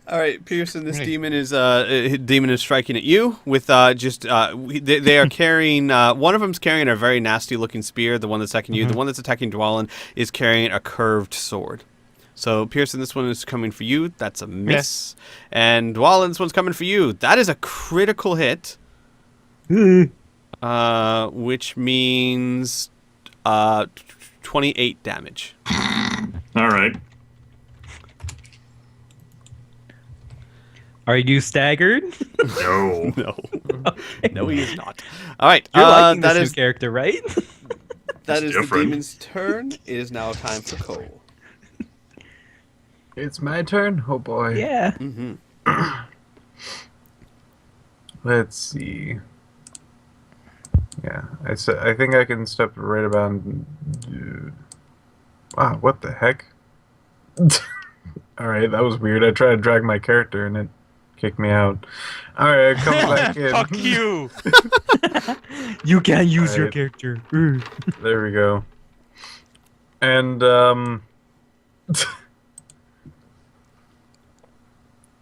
All right, Pearson. This Right. demon is striking at you with they are carrying one of them's carrying a very nasty looking spear. The one that's attacking you, the Mhm. one that's attacking Dwalin, is carrying a curved sword. So Pearson, this one is coming for you. That's a Yes. miss. And Dwalin, this one's coming for you. That is a critical hit. Which means 28 damage. All right. Are you staggered? No. No, no, he is not. All right, You're liking this that new is character, right? that is the different. demon's turn. It is now time for Cole. It's my turn? Oh boy. Yeah. Mm-hmm. Let's see. Yeah, I think I can step right about. Wow, what the heck? Alright, that was weird. I tried to drag my character and it kicked me out. Alright, I come back in. Fuck you. You can't use your Alright. character. There we go. And,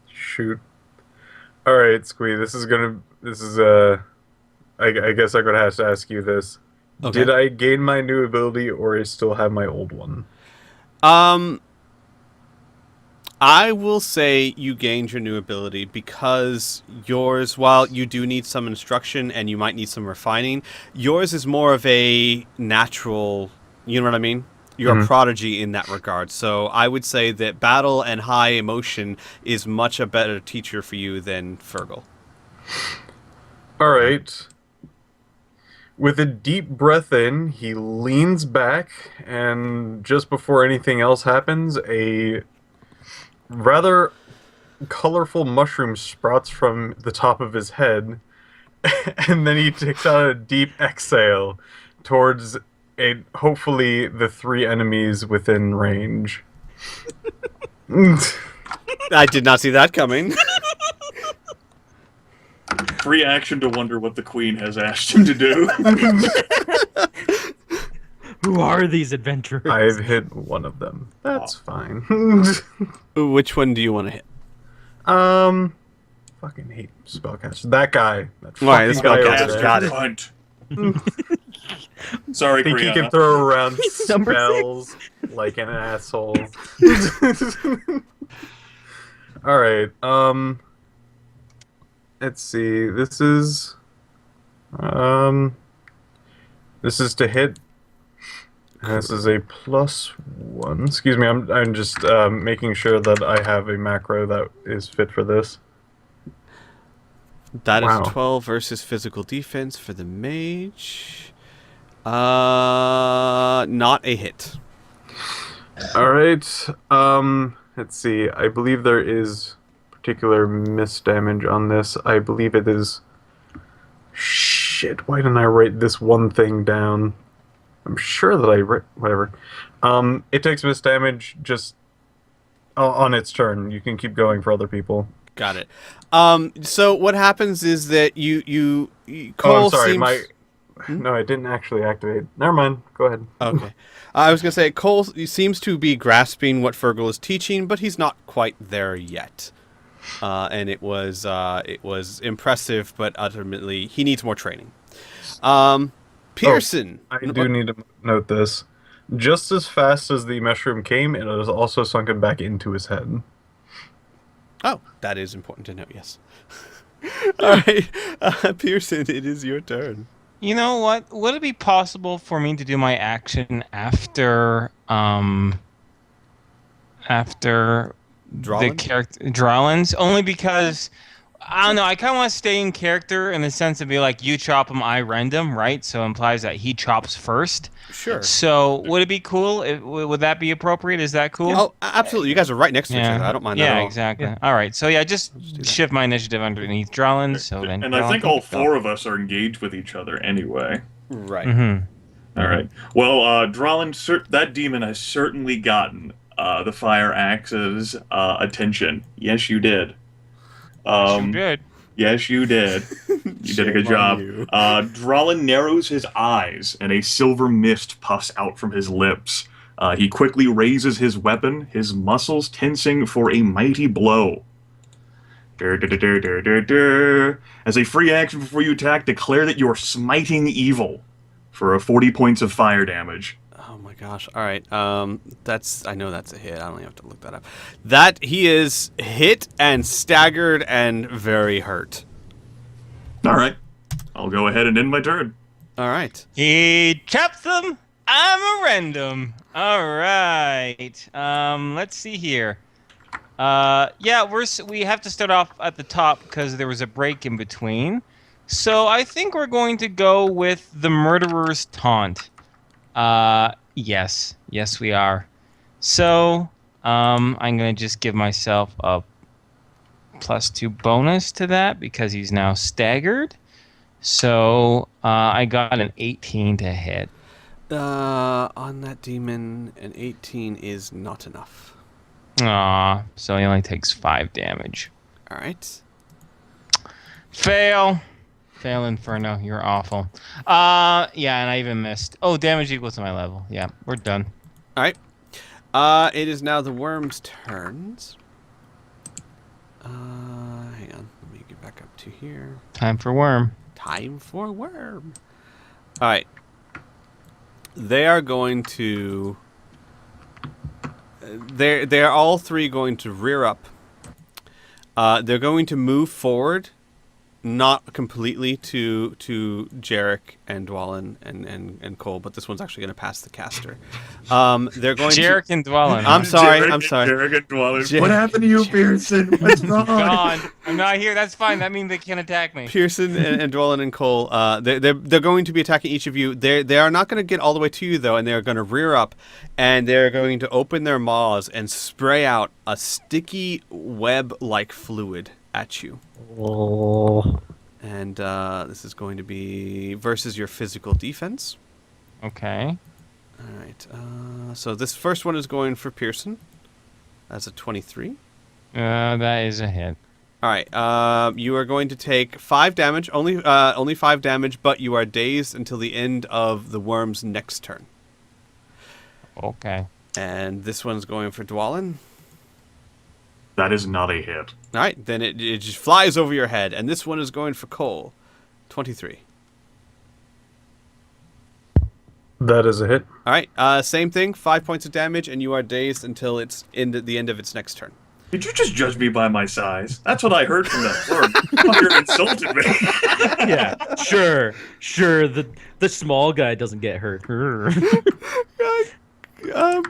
shoot. Alright, Squee, I guess I'm gonna have to ask you this. Okay. Did I gain my new ability or I still have my old one? I will say you gained your new ability because yours, while you do need some instruction and you might need some refining, yours is more of a natural, you know what I mean? You're a prodigy in that regard. So I would say that battle and high emotion is much a better teacher for you than Fergal. Alright. With a deep breath in, he leans back, and just before anything else happens, a rather colorful mushroom sprouts from the top of his head, and then he takes out a deep exhale towards hopefully the three enemies within range. I did not see that coming. Free action to wonder what the queen has asked him to do. Who are these adventurers? I've hit one of them. That's fine. Which one do you want to hit? Fucking hate spellcasters. That guy. That Right, the fucking guy over spellcaster. there. Got it. Cunt. Sorry, I think he Kriana. can throw around Number spells like an asshole. Alright, let's see. This is to hit. This is a +1. Excuse me, I'm just making sure that I have a macro that is fit for this. That is Wow. 12 versus physical defense for the mage. Not a hit. Alright, let's see. I believe there is particular miss damage on this. I believe it is... Shit, why didn't I write this one thing down? I'm sure that I wrote... Whatever. It takes miss damage just on its turn. You can keep going for other people. Got it. So what happens is that you Oh, Cole I'm sorry, seems... No, I didn't actually activate. Never mind. Go ahead. Okay. I was going to say, Cole seems to be grasping what Fergal is teaching, but he's not quite there yet. And it was impressive, but ultimately he needs more training. Pearson. I do need to note this. Just as fast as the mushroom came, it was also sunken back into his head. Oh, that is important to note, yes. All right. Pearson, it is your turn. You know what? Would it be possible for me to do my action after the Drawlin? character Drawlins? Only because I don't know. I kind of want to stay in character in the sense of be like, you chop him, I rend him, right? So it implies that he chops first. Sure. So would it be cool? Would that be appropriate? Is that cool? Oh, absolutely. You guys are right next to each other. I don't mind that at Yeah, all. exactly. All right. So yeah, just do that. shift my initiative underneath Drawlins. So then, And I think all four of us are engaged with each other anyway. Right. Mm-hmm. All right. Well, Dralin, that demon has certainly gotten the fire axe's attention. Yes, you did. Good. Yes, you did. You did a good Shame on job. you. Dralin narrows his eyes, and a silver mist puffs out from his lips. He quickly raises his weapon, his muscles tensing for a mighty blow. As a free action before you attack, declare that you're smiting evil for a 40 points of fire damage. Oh my gosh. All right. I know that's a hit. I don't even have to look that up. That he is hit and staggered and very hurt. All right. I'll go ahead and end my turn. All right. He chops them. I'm a random. All right. Let's see here. Yeah, we have to start off at the top because there was a break in between. So I think we're going to go with the murderer's taunt. Yes, we are. So, I'm gonna just give myself a +2 bonus to that because he's now staggered. So, I got an 18 to hit. On that demon, an 18 is not enough. So he only takes 5 damage. All right. Fail, Inferno. You're awful. Yeah, and I even missed. Oh, damage equals to my level. Yeah, we're done. All right. It is now the worm's turns. Hang on. Let me get back up to here. Time for worm. Time for worm. All right. They are going to. They're all three going to rear up. They're going to move forward, not completely to Jarek and Dwalin and Cole, but this one's actually going to pass the caster. They're going Jarek and Dwalin. I'm sorry. Jarek and Dwalin. What happened to you, Pearson? What's wrong? Gone. I'm not here. That's fine. That means they can't attack me. Pearson and Dwalin and Cole, they're going to be attacking each of you. They are not going to get all the way to you though, and they're going to rear up, and they're going to open their maws and spray out a sticky web-like fluid at you. Oh. And this is going to be versus your physical defense. Okay. All right. So this first one is going for Pearson. That's a 23. That is a hit. All right. You are going to take 5 damage. Only 5 damage, but you are dazed until the end of the worm's next turn. Okay. And this one's going for Dwalin. That is not a hit. All right. Then it just flies over your head. And this one is going for Cole. 23. That is a hit. All right. Same thing. 5 points of damage, and you are dazed until it's the end of its next turn. Did you just judge me by my size? That's what I heard from that worm. Fucker insulted me. Yeah, sure. The small guy doesn't get hurt.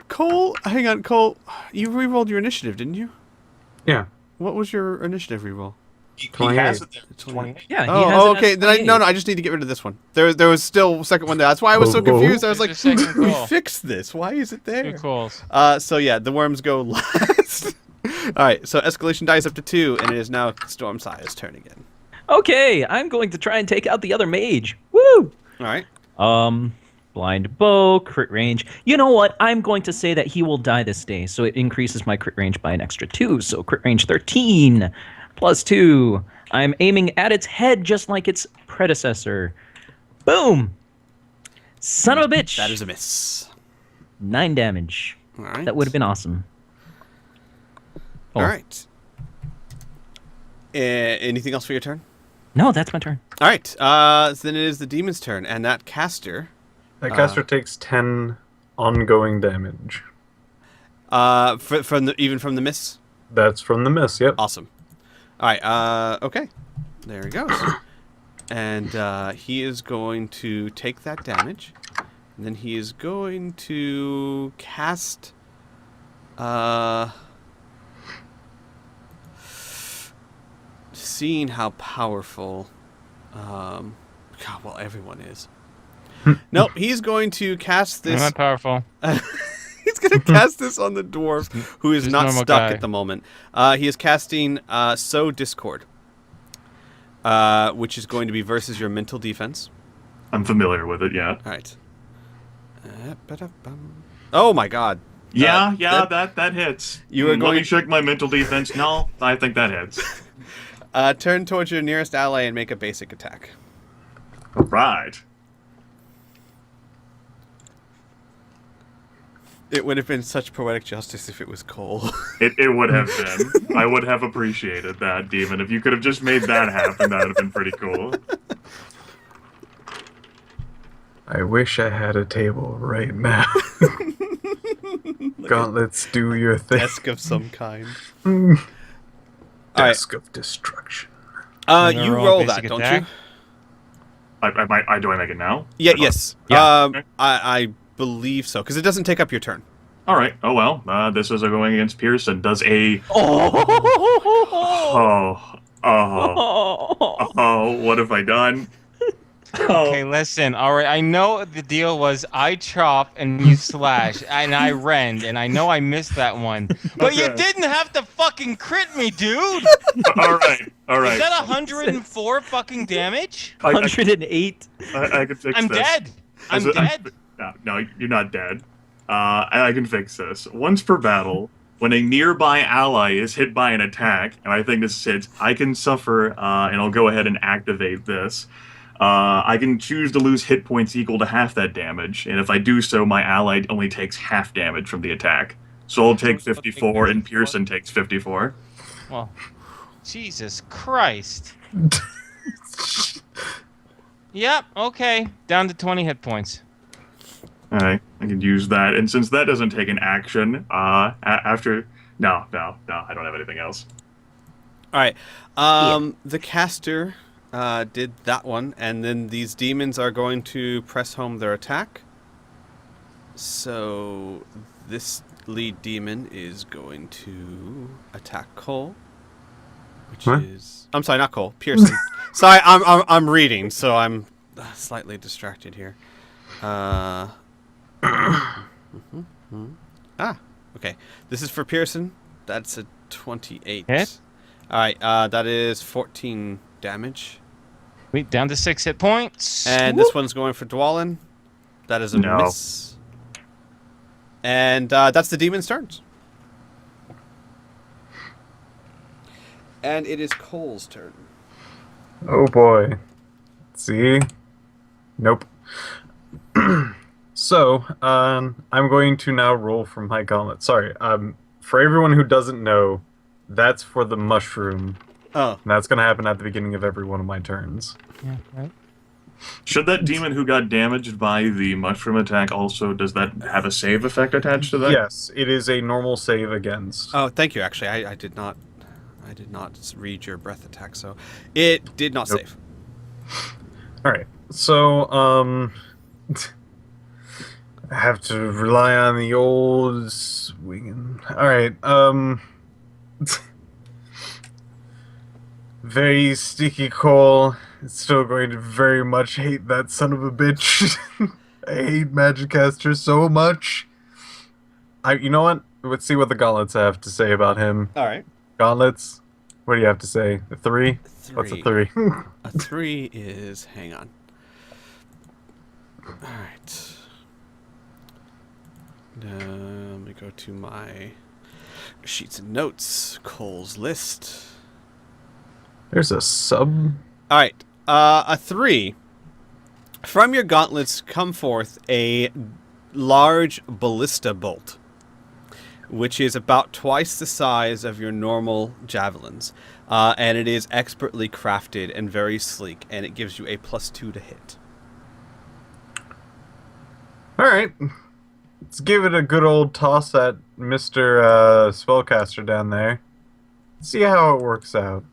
Cole, hang on, Cole. You re-rolled your initiative, didn't you? Yeah. What was your initiative re-roll? He 28. has it there. It's 28. Yeah. He has Oh, it okay. as Then I 28. just need to get rid of this one. There was still a second one there. That's why I was so confused. I was like, There's a second we call. fixed this. Why is it there? Two calls. So yeah, the worms go last. All right. So escalation dies up to 2, and it is now Storm Sire's turn again. Okay, I'm going to try and take out the other mage. Woo! All right. Blind bow, crit range. You know what? I'm going to say that he will die this day, so it increases my crit range by an extra 2. So crit range 13 plus 2. I'm aiming at its head just like its predecessor. Boom! Son of a bitch! That is a miss. 9 damage. All right. That would have been awesome. Oh. All right. Anything else for your turn? No, that's my turn. All right. So then it is the demon's turn, and that caster. That caster takes 10 ongoing damage. Even from the miss. That's from the miss, yep. Awesome. All right. Okay. There he goes. And he is going to take that damage, and then he is going to cast. Seeing how powerful, everyone is. Nope, he's going to cast I'm this. not powerful. He's going to cast this on the dwarf, who is Just not normal stuck guy. at the moment. He is casting Sow Discord, which is going to be versus your mental defense. I'm familiar with it, yeah. All right. Oh my God. Yeah, that hits. You were Let going- me check my mental defense. No, I think that hits. Turn towards your nearest ally and make a basic attack. Right. It would have been such poetic justice if it was Cole. It would have been. I would have appreciated that, Demon. If you could have just made that happen, that would have been pretty cool. I wish I had a table right now. Gauntlets, do your thing. Desk of some kind. Alright. Desk of destruction. You roll that, basic don't attack. you? Do I make it now? Yeah, yes. Yeah. Okay. I believe so, because it doesn't take up your turn. All right. Oh well. This is going against Pearson. Does a Oh. what have I done? Okay, listen. All right, I know the deal was I chop and you slash, and I rend, and I know I missed that one. But you Okay. didn't have to fucking crit me, dude. All right. All right. Is that 104 fucking damage? 108. I can fix I'm this. dead. I'm As a- dead. No, you're not dead. I can fix this. Once per battle, when a nearby ally is hit by an attack, and I think this hits, I can suffer, and I'll go ahead and activate this. I can choose to lose hit points equal to half that damage, and if I do so, my ally only takes half damage from the attack. So I'll take 54, and Pearson takes 54. Well, Jesus Christ. Yep. Okay. Down to 20 hit points. Alright, I can use that, and since that doesn't take an action, after... No, I don't have anything else. Alright. The caster did that one, and then these demons are going to press home their attack. So this lead demon is going to attack Cole, which What? is... I'm sorry, not Cole. Pearson. Sorry, I'm reading, so I'm slightly distracted here. Okay. This is for Pearson. That's a 28. Hit. Alright, that is 14 damage. Wait, down to 6 hit points. And this one's going for Dwalin. That is a No. miss. And that's the demon's turns. And it is Cole's turn. Oh boy. See? Nope. So, I'm going to now roll from my gauntlet. Sorry, for everyone who doesn't know, that's for the mushroom. Oh. And that's going to happen at the beginning of every one of my turns. Yeah, right. Should that demon who got damaged by the mushroom attack also, does that have a save effect attached to that? Yes, it is a normal save against. Oh, thank you. Actually, I did not read your breath attack, so it did not Nope. save. All right. So, I have to rely on the old swinging. All right. Very sticky Cole. It's still going to very much hate that son of a bitch. I hate Magicaster so much. You know what? Let's see what the gauntlets have to say about him. All right. Gauntlets. What do you have to say? A 3? What's a 3? A 3 is... Hang on. All right. Let me go to my sheets and notes. Cole's list. There's a sub. All right. A 3. From your gauntlets come forth a large ballista bolt, which is about twice the size of your normal javelins. And it is expertly crafted and very sleek, and it gives you a +2 to hit. All right. Let's give it a good old toss at Mr. Spellcaster down there. See how it works out.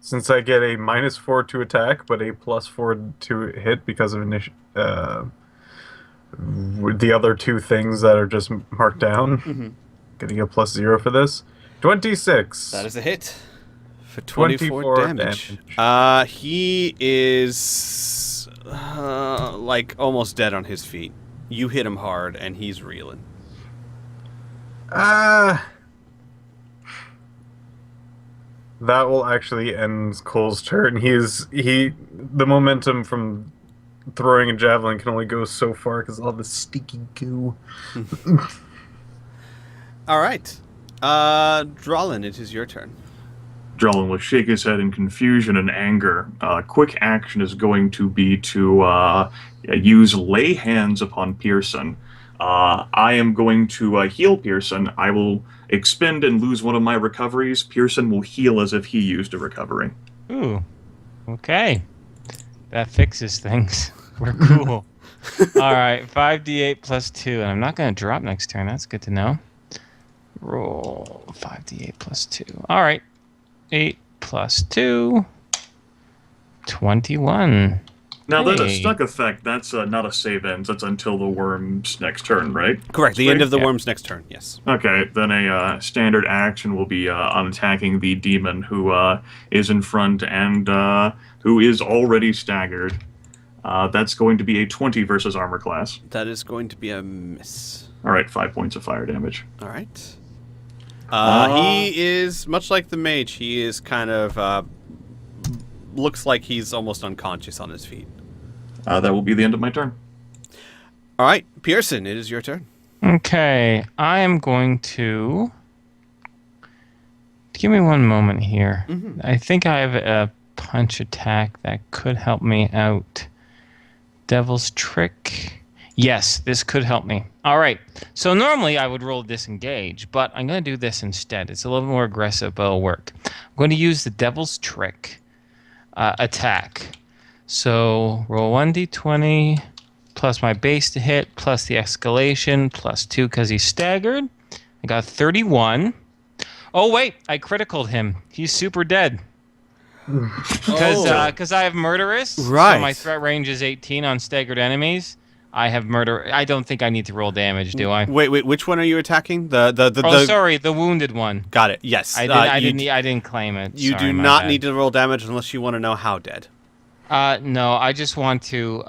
Since I get a -4 to attack, but a +4 to hit because of the other two things that are just marked down. Getting a +0 for this. 26. That is a hit for 24 damage. He is like almost dead on his feet. You hit him hard, and he's reeling. That will actually end Cole's turn. The momentum from throwing a javelin can only go so far because all the sticky goo. All right. Drolin, it is your turn. Drellin will shake his head in confusion and anger. Quick action is going to be to use lay hands upon Pearson. I am going to heal Pearson. I will expend and lose one of my recoveries. Pearson will heal as if he used a recovery. Ooh. Okay. That fixes things. We're cool. All right. 5d8 plus 2. And I'm not going to drop next turn. That's good to know. Roll 5d8 plus 2. All right. 8 plus 2. 21. Now, that a Hey. stuck effect, that's not a save ends. That's until the worm's next turn, right? Correct. The end of the Yeah. worm's next turn. Yes. Okay, then a standard action will be on attacking the demon who is in front and who is already staggered. That's going to be a 20 versus armor class. That is going to be a miss. All right, 5 points of fire damage. All right. He is much like the mage. He is kind of looks like he's almost unconscious on his feet. That will be the end of my turn. All right, Pearson, it is your turn. Okay. I am going to... Give me one moment here. Mhm. I think I have a punch attack that could help me out. Devil's Trick. Yes, this could help me. All right. So normally I would roll disengage, but I'm going to do this instead. It's a little more aggressive, but it'll work. I'm going to use the Devil's Trick attack. So roll 1d20 plus my base to hit plus the escalation plus 2 because he's staggered. I got 31. Oh, wait. I criticaled him. He's super dead. Because I have Murderous. Right. So my threat range is 18 on staggered enemies. I have Murder. I don't think I need to roll damage, do I? Wait, which one are you attacking? Oh, sorry. The wounded one. Got it. Yes. I didn't claim it. You Sorry, do my not bad. need to roll damage unless you want to know how dead. No, I just want to.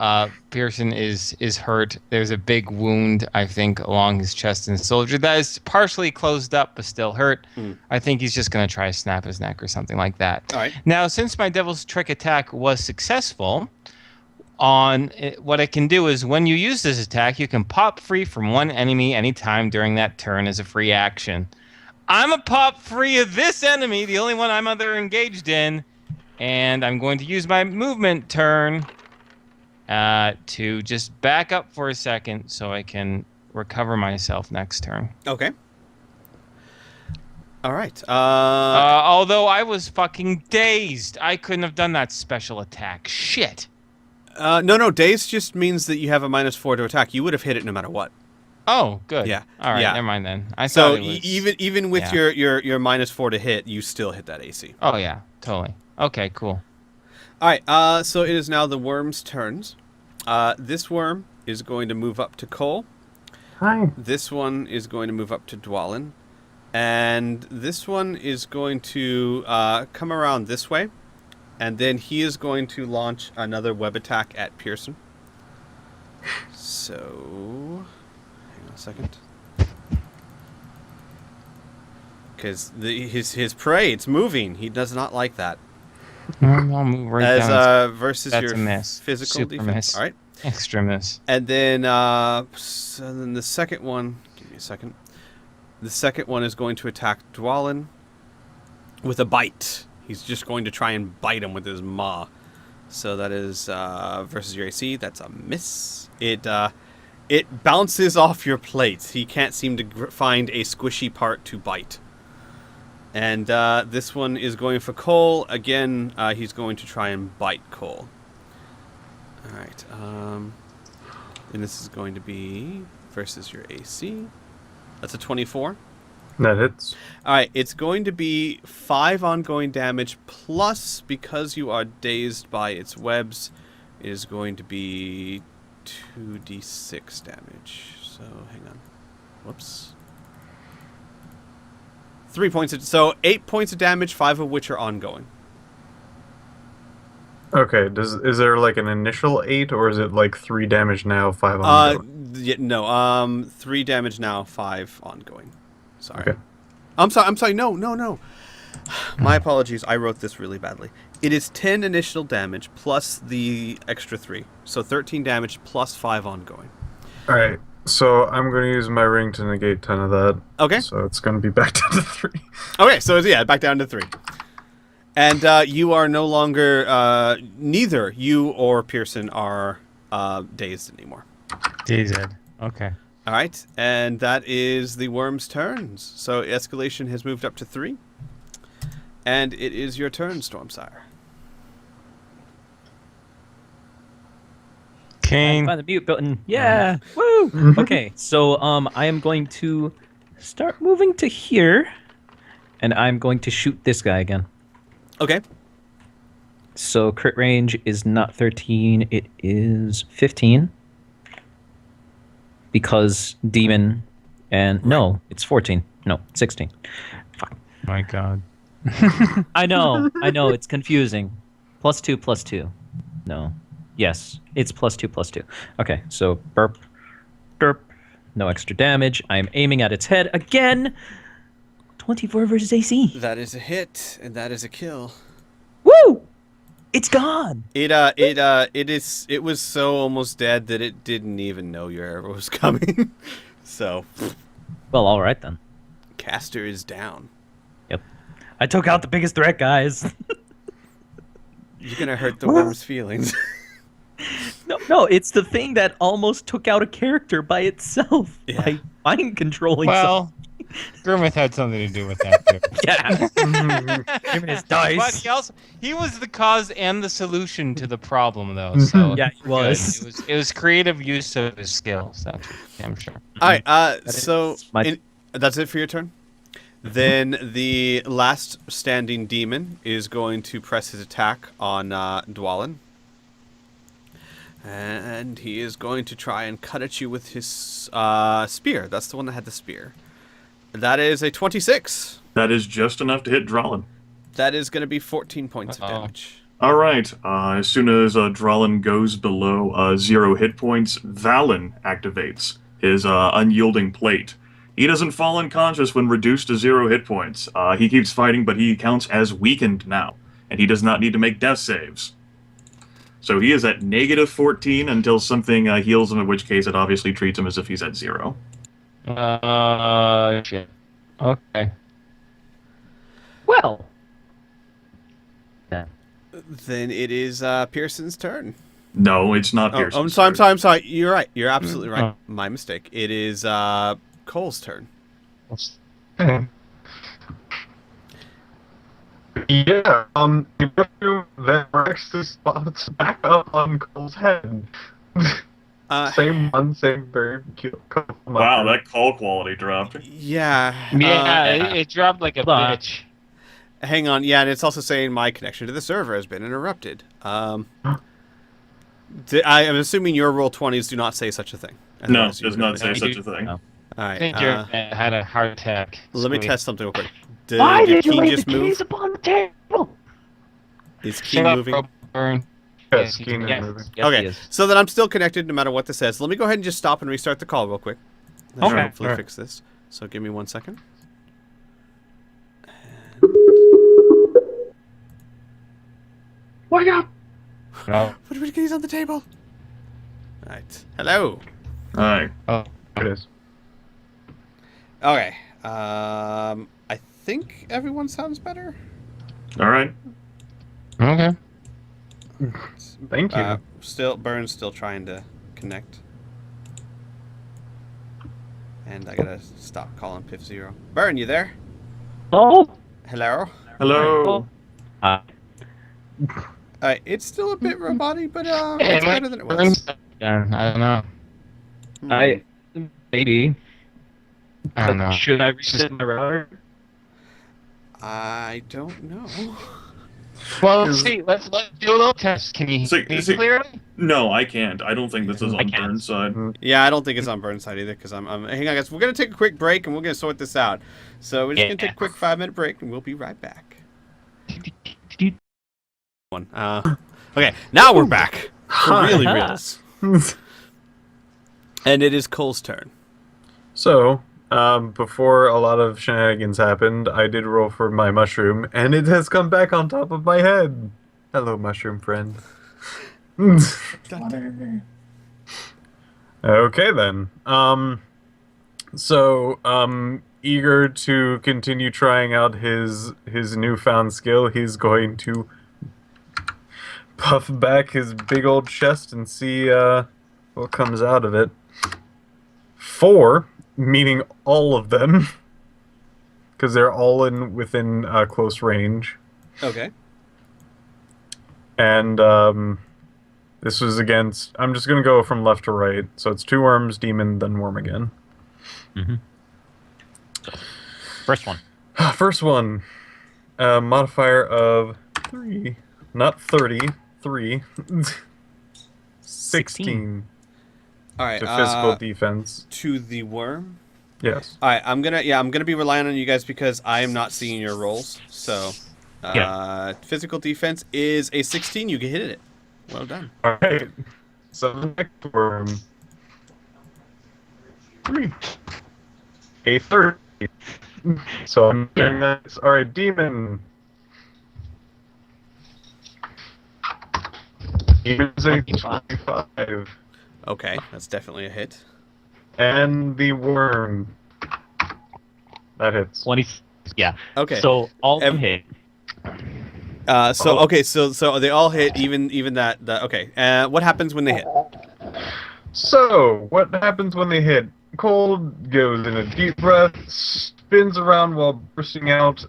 Pearson is hurt. There's a big wound, I think, along his chest and shoulder that is partially closed up but still hurt. I think he's just going to try to snap his neck or something like that. All right. Now, since my Devil's Trick attack was successful, what it can do is when you use this attack, you can pop free from one enemy anytime during that turn as a free action. I'm a pop free of this enemy, the only one I'm other engaged in. And I'm going to use my movement turn to just back up for a second so I can recover myself next turn. Okay. All right. Although I was fucking dazed. I couldn't have done that special attack. Shit. No. Daze just means that you have a -4 to attack. You would have hit it no matter what. Oh, good. Yeah. All right, Yeah. never mind then. I So thought it was... even with yeah. your -4 to hit, you still hit that AC. Oh, yeah, totally. Okay, cool. All right. So it is now the worm's turns. This worm is going to move up to Cole. Hi. This one is going to move up to Dwalin. And this one is going to come around this way. And then he is going to launch another web attack at Pearson. So, hang on a second. Because his prey, it's moving. He does not like that. I'll move right As down. versus That's your a miss. physical Super defense. miss. All right. Extra miss. And then, so then the second one, give me a second. The second one is going to attack Dwalin with a bite. He's just going to try and bite him with his maw. So that is versus your AC. That's a miss. It bounces off your plates. He can't seem to find a squishy part to bite. And this one is going for Cole. Again, he's going to try and bite Cole. All right. And this is going to be versus your AC. That's a 24. That hits. All right. It's going to be 5 ongoing damage plus, because you are dazed by its webs, it is going to be 2d6 damage. So hang on. Whoops. 3 points. So 8 points of damage, 5 of which are ongoing. Okay, is there like an initial 8, or is it like 3 damage now, 5 ongoing? Yeah, no. 3 damage now, 5 ongoing. Sorry. Okay. I'm sorry. No. My apologies. I wrote this really badly. It is 10 initial damage plus the extra 3. So 13 damage plus 5 ongoing. Alright, so I'm going to use my ring to negate 10 of that. Okay. So it's going to be back down to 3. Okay, so yeah, back down to 3. And you are no longer, neither you or Pearson are dazed anymore. DZ. Okay. All right, and that is the worm's turns. So escalation has moved up to 3. And it is your turn, Stormsire. Kane. Find the mute button. Yeah. Woo. Okay. So I am going to start moving to here, and I'm going to shoot this guy again. Okay. So crit range is not 13, it is 15. Because demon and no, it's 14. No, 16. Fuck. My God. I know, it's confusing. +2. No. Yes, it's +2. Okay, so burp, derp, no extra damage. I'm aiming at its head again. 24 versus AC. That is a hit, and that is a kill. Woo! It's gone. It was so almost dead that it didn't even know your arrow was coming. So, Well, all right then. caster is down. Yep. I took out the biggest threat, guys. You're gonna hurt the worm's feelings. No, it's the thing that almost took out a character by itself Yeah. by mind controlling. Well, Grimmeth had something to do with that too. Yeah. Give me his dice. But he was the cause and the solution to the problem, though. So Yeah, he good. was. It was creative use of his skills. That's for damn sure. All right. is So my- that's it for your turn. Then the last standing demon is going to press his attack on Dwalin. And he is going to try and cut at you with his spear. That's the one that had the spear. That is a 26. That is just enough to hit Drolin. That is going to be 14 points of Uh-oh. damage. All right. As soon as Drolin goes below 0 hit points, Valen activates his unyielding plate. He doesn't fall unconscious when reduced to 0 hit points. He keeps fighting, but he counts as weakened now, and he does not need to make death saves. So he is at -14 until something heals him, in which case it obviously treats him as if he's at 0. Shit. Okay. Well. Then it is Pearson's turn. No, it's not Oh, Pearson's I'm turn. sorry. You're right. You're absolutely right. Oh. My mistake. It is Cole's turn. Yeah, that actually spots back up on Cole's head. Same one, same very cute. Wow, that call quality dropped. Yeah. It dropped like a Hold on. bitch. Hang on. Yeah, and it's also saying my connection to the server has been interrupted. I am assuming your roll 20s do not say such a thing. No, Otherwise you does would have not say been- such a thing. No. All I right. think you had a heart attack. Let me Sweet. test something real quick. Why did you Keen lay just the move? keys upon the table? Is Keen Shut up, moving? Burn. Yes, he Keen did. is Yes. moving. Yes, he Okay, is. so then I'm still connected no matter what this says. Let me go ahead and just stop and restart the call real quick. That should Okay, hopefully alright. fix this. So give me 1 second. Wake up! No. What are we keys on the table? Alright. Hello. Alright. Oh. It is. Okay. I think everyone sounds better. Alright. Okay. Thank you. Burns still trying to connect. And I gotta stop calling Piff Zero. Burn, you there? Oh. Hello? Hello. It's still a bit robotic, but Hey, it's my better than it was. Burns- Yeah, I don't know. Maybe. I don't know. Should I reset my router? I don't know. Well, let's see. Let's do a little test. Can you So- hear me so- clearly? No, I can't. I don't think this is I on can't. Burns' side. Yeah, I don't think it's on Burns' side either, because I'm hang on, guys. We're gonna take a quick break and we're gonna sort this out. So we're just gonna take a quick 5-minute break and we'll be right back. Okay, now we're back for really reals, and it is Cole's turn. So, before a lot of shenanigans happened, I did roll for my mushroom, and it has come back on top of my head. Hello, mushroom friend. Okay then. Eager to continue trying out his newfound skill, he's going to puff back his big old chest and see what comes out of it. 4, meaning all of them, because they're all within close range. Okay. And this was against. I'm just gonna go from left to right. So it's 2 worms, demon, then worm again. Mm-hmm. First one. First one, modifier of 3, not 30, 3, 16 All right. to physical defense. To the worm. Yes. All right. I'm gonna be relying on you guys because I am not seeing your rolls. So, physical defense is a 16. You can hit it. Well done. All right. So the next worm, 3, a 30. So I'm doing that. All right, demon. Demon's a 25. Okay, that's definitely a hit. And the worm. That hits. 20. Yeah. Okay. So all of them hit. So they all hit, even that. Okay. What happens when they hit? So, what happens when they hit? Cold goes in a deep breath, spins around while bursting out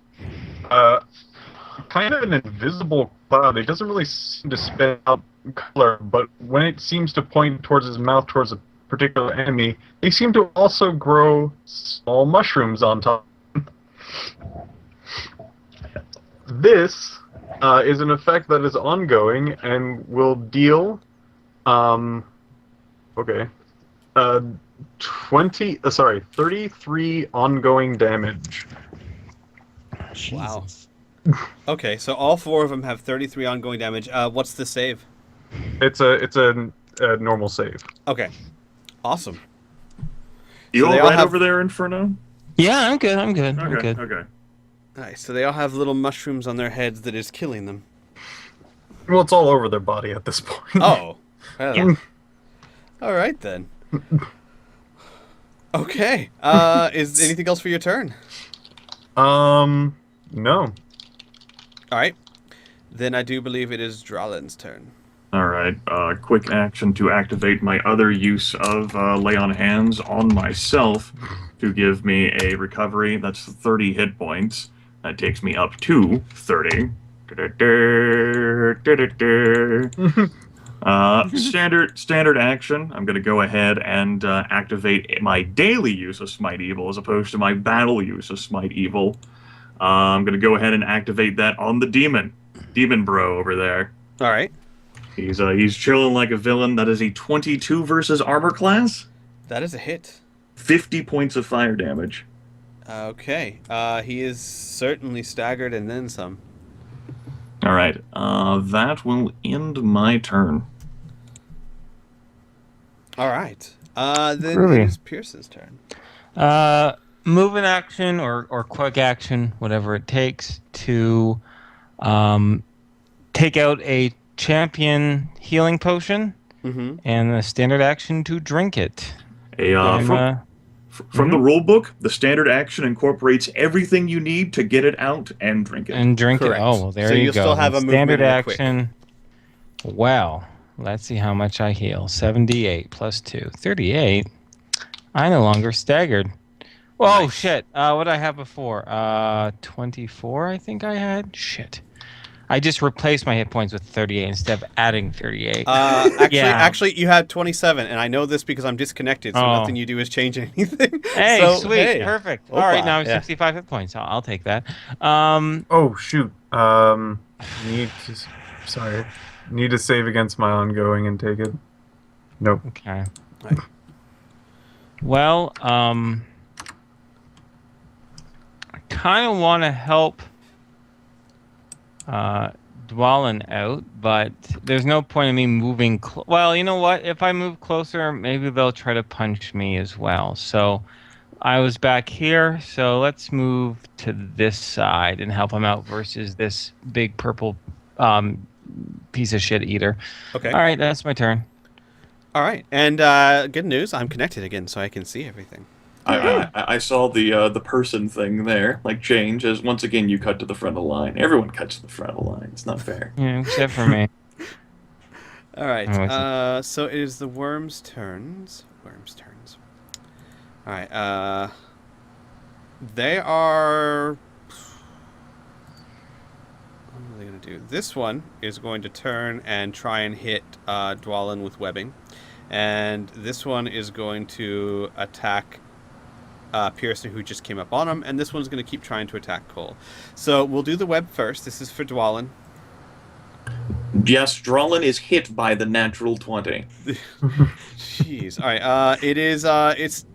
kind of an invisible cloud. It doesn't really seem to spit out color, but when it seems to point towards his mouth towards a particular enemy, they seem to also grow small mushrooms on top. This is an effect that is ongoing and will deal 33 ongoing damage. Wow. Okay, so all 4 of them have 33 ongoing damage. What's the save? It's a normal save. Okay. Awesome. You So all they all right have- over there, Inferno? Yeah, I'm good. I'm good. I'm Okay, good. okay. Nice. So they all have little mushrooms on their heads that is killing them. Well, it's all over their body at this point. Oh. Well, Yeah. All right then. Okay. Is anything else for your turn? No. All right. Then I do believe it is Dralen's turn. Alright, quick action to activate my other use of Lay on Hands on myself to give me a recovery. That's 30 hit points. That takes me up to 30. Standard action. I'm going to go ahead and activate my daily use of Smite Evil as opposed to my battle use of Smite Evil. I'm going to go ahead and activate that on the demon. Demon bro over there. All right. He's chilling like a villain. That is a 22 versus armor class. That is a hit. 50 points of fire damage. Okay. He is certainly staggered and then some. All right. That will end my turn. All right. Then Groovy. it is Pearson's turn. Move an action or quick action, whatever it takes, to take out a champion healing potion, Mm-hmm. and a standard action to drink it. From the rule book, the standard action incorporates everything you need to get it out and drink it. And drink Correct. it. Oh, well, there So you you'll go. still have Then a movement standard and a quick. action. Wow. Let's see how much I heal. 78 plus 2. 38. I no longer staggered. Whoa, Nice. shit. What did I have before? 24, I think I had. Shit. I just replaced my hit points with 38 instead of adding 38. Actually, you had 27, and I know this because I'm disconnected, so Oh. nothing you do is change anything. Hey, So, sweet. hey. Perfect. Opa, All right, now I'm yeah. 65 hit points. I'll take that. Oh shoot. Need to save against my ongoing and take it. Nope. Okay. Right. Well, I kind of want to help Dwalin out, but there's no point in me moving. Well, you know what? If I move closer, maybe they'll try to punch me as well. So I was back here, so let's move to this side and help him out versus this big purple piece of shit eater. Okay. All right, that's my turn. All right. And good news, I'm connected again, so I can see everything. I saw the person thing there, like change, as once again you cut to the front of the line. Everyone cuts to the front of the line. It's not fair. Yeah, except for me. All right. Oh, I see. So it is the worm's turns. Worm's turns. All right. They are. What are they going to do? This one is going to turn and try and hit Dwalin with webbing. And this one is going to attack Pearson, who just came up on him. And this one's going to keep trying to attack Cole. So we'll do the web first. This is for Dwalin. Yes, Drolin is hit by the natural 20. Jeez. All right. It is. It's.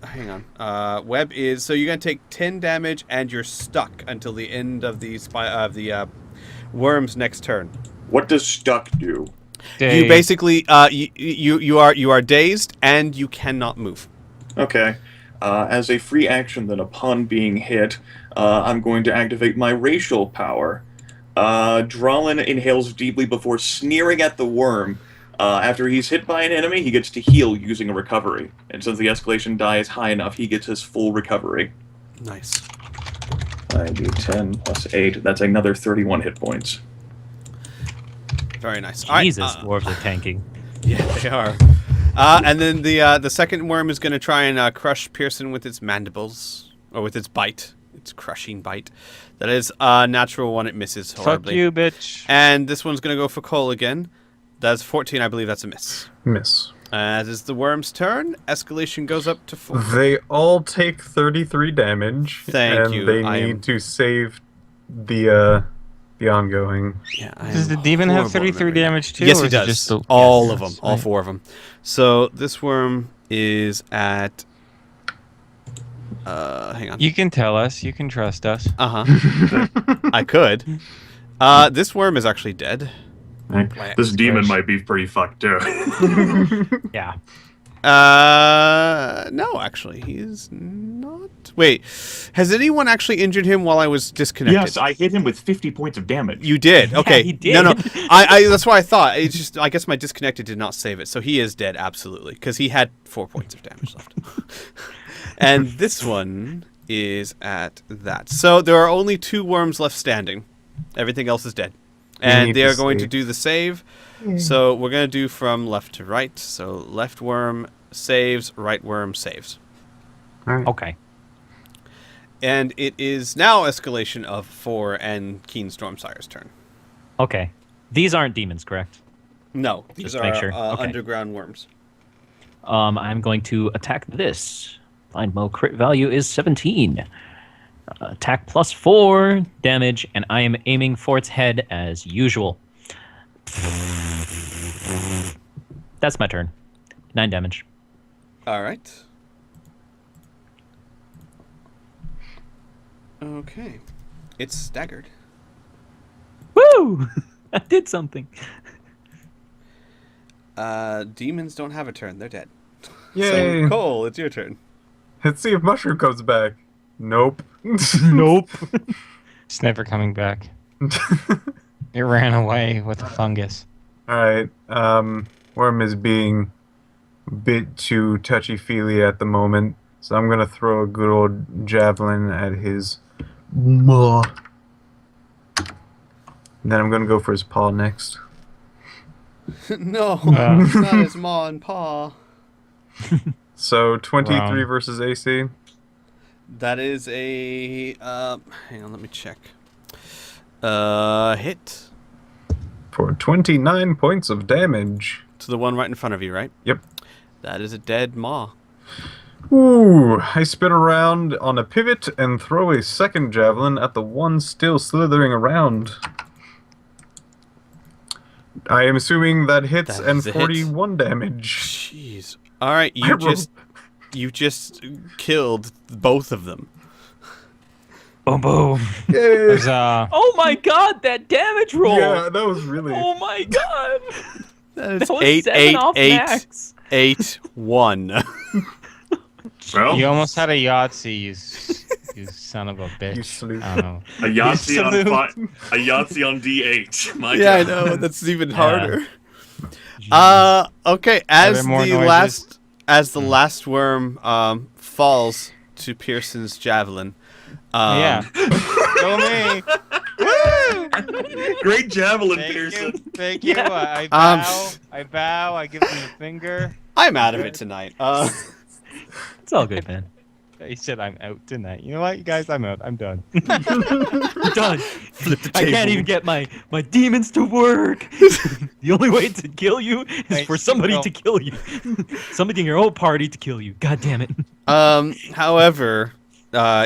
Hang on. Web is. So you're going to take 10 damage and you're stuck until the end of the worm's next turn. What does stuck do? You basically you are dazed and you cannot move. Okay. As a free action, then upon being hit, I'm going to activate my racial power. Drolin inhales deeply before sneering at the worm. After he's hit by an enemy, he gets to heal using a recovery. And since the escalation die is high enough, he gets his full recovery. Nice. I do 10 plus 8. That's another 31 hit points. Very nice. Jesus, All right, dwarves are tanking. Yeah, they are. And then the second worm is going to try and crush Pearson with its mandibles, or with its bite. Its crushing bite. That is a natural one. It misses horribly. Fuck you, bitch. And this one's going to go for Cole again. That's 14. I believe that's a miss. Miss. As is the worm's turn, escalation goes up to 4. They all take 33 damage. Thank and you. they I need am- to save the ongoing. Yeah, I Does am the demon have horrible 33 remembering that. damage too? Yes, or he is it does. just the- All Yes, of them. yes, All right. 4 of them. So this worm is at... hang on. You can tell us. You can trust us. Uh-huh. I could. This worm is actually dead. This demon Gross. might be pretty fucked too. Yeah. No, actually, he's not. Wait, has anyone actually injured him while I was disconnected? Yes, I hit him with 50 points of damage. You did. Okay. he did. No. I that's why I thought. It's just I guess my disconnected did not save it, so he is dead absolutely because he had 4 points of damage left. And this one is at that. So there are only 2 worms left standing. Everything else is dead. And need they to are going to save. do the save. So we're going to do from left to right. So left worm saves, right worm saves. Okay. And it is now escalation of 4 and Keen Stormsire's turn. Okay. These aren't demons, correct? No, these Just are make sure. Okay. underground worms. I'm going to attack this. Blind Mo crit value is 17. Attack plus 4 damage, and I am aiming for its head as usual. That's my turn. 9 damage. All right. Okay. It's staggered. Woo! I did something. Demons don't have a turn. They're dead. Yay! So, Cole, it's your turn. Let's see if Mushroom comes back. Nope. Nope. It's never coming back. It ran away with the fungus. Alright, Worm is being a bit too touchy-feely at the moment, so I'm gonna throw a good old javelin at his maw. And then I'm gonna go for his paw next. No, Wow. it's not his maw and paw. So, 23 Wow. versus AC. That is a... hang on, let me check. Hit. For 29 points of damage. To the one right in front of you, right? Yep. That is a dead maw. Ooh, I spin around on a pivot and throw a second javelin at the one still slithering around. I am assuming that hits That and is a hit. 41 damage. Jeez. All right, I rolled- you just killed both of them. Boom, boom. Yay! There's Oh my god, that damage roll! Yeah, that was really... Oh my god! That That was 7 off max. 8-1. Well, you almost had a Yahtzee, you son of a bitch. You sleuth. I don't know. a Yahtzee on Salute. a Yahtzee on D8. My Yeah, I God. know. That's even Yeah. harder. Okay. As there more the noises? last worm falls to Pearson's javelin. Yeah. Go me. Great javelin, Thank Pearson. you. Thank you. Yeah. I bow. I give him the finger. I'm out of it tonight. It's all good, man. He said I'm out tonight. You know what, you guys? I'm out. I'm done. I'm done. Flip the I can't table. even get my demons to work. The only way to kill you is Thanks, for somebody Will. to kill you. Somebody in your own party to kill you. God damn it. However,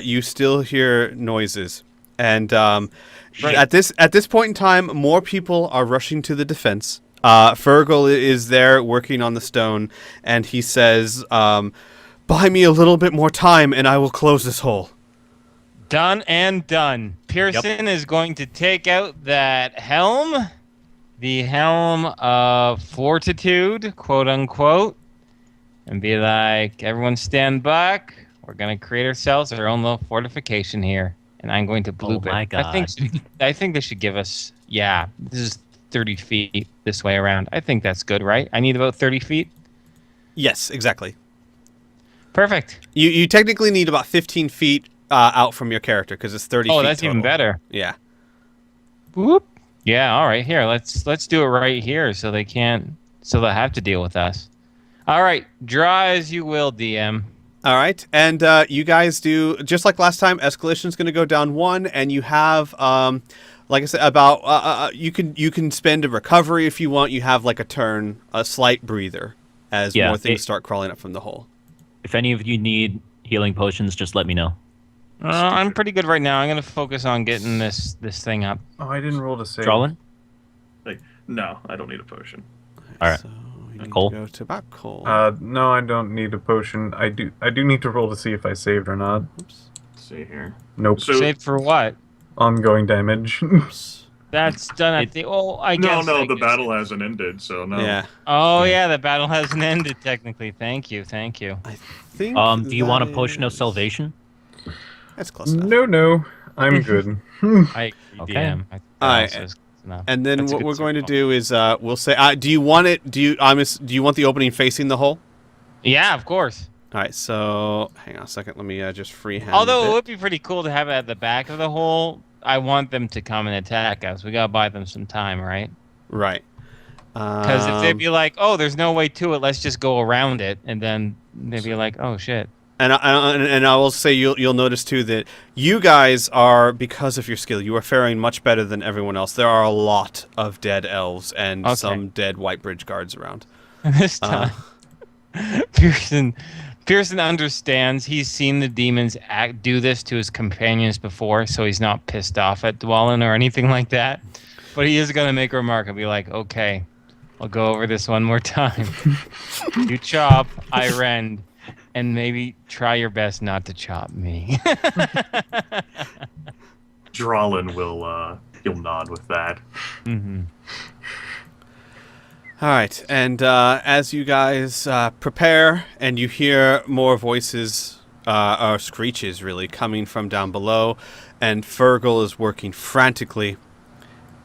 you still hear noises, and Right. at this point in time, more people are rushing to the defense. Fergal is there working on the stone, and he says, "Buy me a little bit more time, and I will close this hole." Done and done. Pearson is going to take out that helm, the helm of fortitude, quote unquote, and be like, everyone stand back. We're going to create ourselves our own little fortification here. And I'm going to bloop my it. God. I think they should give us, this is 30 feet this way around. I think that's good, right? I need about 30 feet. Yes, exactly. Perfect. You technically need about 15 feet out from your character because it's 30 feet. Oh, that's even total. better. Yeah. Whoop. Yeah, all right. Here, let's do it right here so they have to deal with us. All right, draw as you will, DM. All right, and you guys do just like last time. Escalation's going to go down 1, and you have, like I said, about you can spend a recovery if you want. You have like a turn, a slight breather, as more things start crawling up from the hole. If any of you need healing potions, just let me know. I'm pretty good right now. I'm gonna focus on getting this thing up. Oh, I didn't roll to save. Drolin? Like, no, I don't need a potion. All right. So we need Cole? to go to about Cole. No, I don't need a potion. I do need to roll to see if I saved or not. Oops. Let's see here. Nope. So Saved for what? Ongoing damage. Oops. That's done at the. Oh, I guess. no, I the guess. battle hasn't ended, so no. Yeah. Oh yeah, the battle hasn't ended technically. Thank you. I think. Do you want a that potion of is- salvation? That's close enough. No, I'm good. I Okay. DM. All right. Enough. And then That's a what good we're going to circle. do is we'll say, do you want it? Do you want the opening facing the hole? Yeah, of course. All right. So hang on a second. Let me just freehand. Although it it. would be pretty cool to have it at the back of the hole. I want them to come and attack us. We gotta buy them some time, right? Right. Because if they'd be like, "Oh, there's no way to it. Let's just go around it," and then they'd be like, "Oh shit." And I will say you'll notice too that you guys are, because of your skill, you are faring much better than everyone else. There are a lot of dead elves and Okay. some dead White Bridge guards around. This time, Pearson understands. He's seen the demons do this to his companions before, so he's not pissed off at Dwalin or anything like that. But he is gonna make a remark and be like, "Okay, I'll go over this one more time. You chop, I rend, and maybe try your best not to chop me." Drolin will he'll nod with that. Mm-hmm. All right, and as you guys prepare, and you hear more voices, or screeches really, coming from down below, and Fergal is working frantically,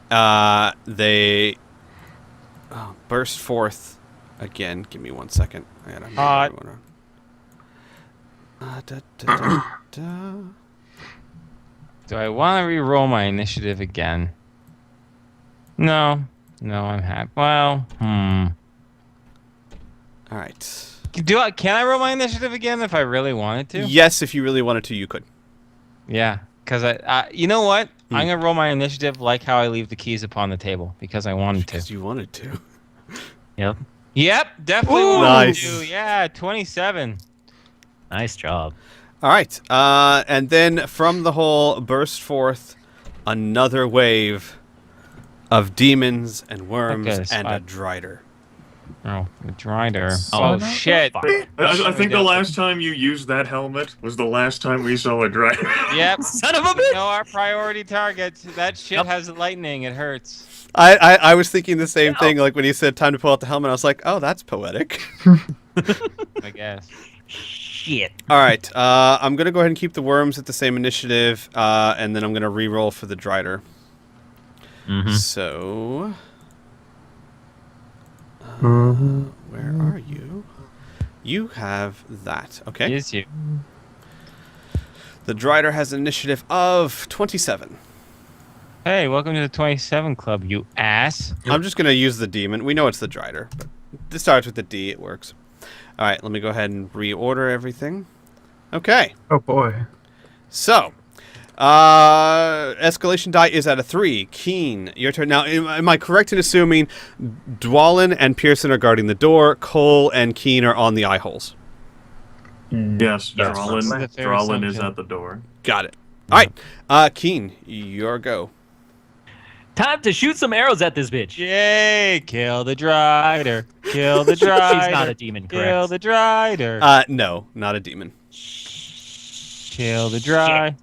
they burst forth again. Give me 1 second. I gotta move Hot. everyone around. Do I want to re-roll my initiative again? No, I'm happy. Well, All right. Can I roll my initiative again if I really wanted to? Yes, if you really wanted to, you could. Yeah, because I you know what? I'm gonna roll my initiative like how I leave the keys upon the table because I wanted to. Because you wanted to. Yep. Yep, definitely Ooh, wanted nice. to. Yeah, 27. Nice job. All right, and then from the hole burst forth another wave of demons and worms Okay, and a spot. drider. Oh, the drider. Oh, Oh shit. fuck. I think the last time you used that helmet was the last time we saw a dragon. Yep. Son of a You bitch! know our priority targets. That shit Yep. has lightning. It hurts. I was thinking the same Yeah. thing. Like when he said time to pull out the helmet, I was like, oh, that's poetic. I guess. Shit. All right, I'm gonna go ahead and keep the worms at the same initiative, and then I'm gonna re-roll for the drider. Mm-hmm. So, where are you? You have that. Okay. Is you. The drider has an initiative of 27. Hey, welcome to the 27 Club, you ass. I'm just gonna use the demon. We know it's the drider, but this starts with the D. It works. All right, let me go ahead and reorder everything. Okay, Oh boy. so escalation die is at a 3. Keen, your turn. Now, am I correct in assuming Dwalin and Pearson are guarding the door, Cole and Keen are on the eye holes? Yes, Yes. Drolin, This is a fair Drolin is assumption. at the door. Got it. All right, Keen, your go. Time to shoot some arrows at this bitch. Yay! Kill the Drider. Kill the Drider. She's not a demon, correct? Kill the Drider. No, not a demon. Kill the Dry.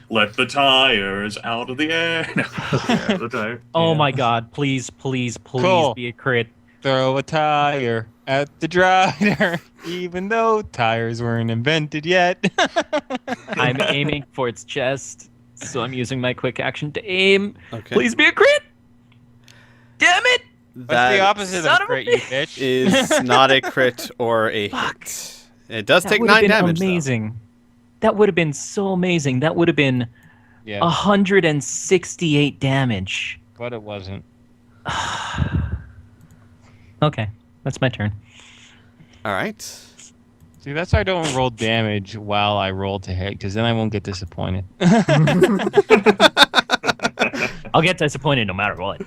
Let the tires out of the air. No, yeah, the tire. Oh Yeah. my god, please, please, please Cool. be a crit. Throw a tire at the Drider, even though tires weren't invented yet. I'm aiming for its chest, so I'm using my quick action to aim. Okay. Please be a crit! Damn it! What's That the opposite son of of a crit, you bitch? is not a crit or a Fuck. hit. It does That take would have 9 been damage, though. amazing. That would have been so amazing. That would have been Yeah, 168 damage. but it wasn't. Okay, that's my turn. All right. See, that's why I don't roll damage while I roll to hit, because then I won't get disappointed. I'll get disappointed no matter what.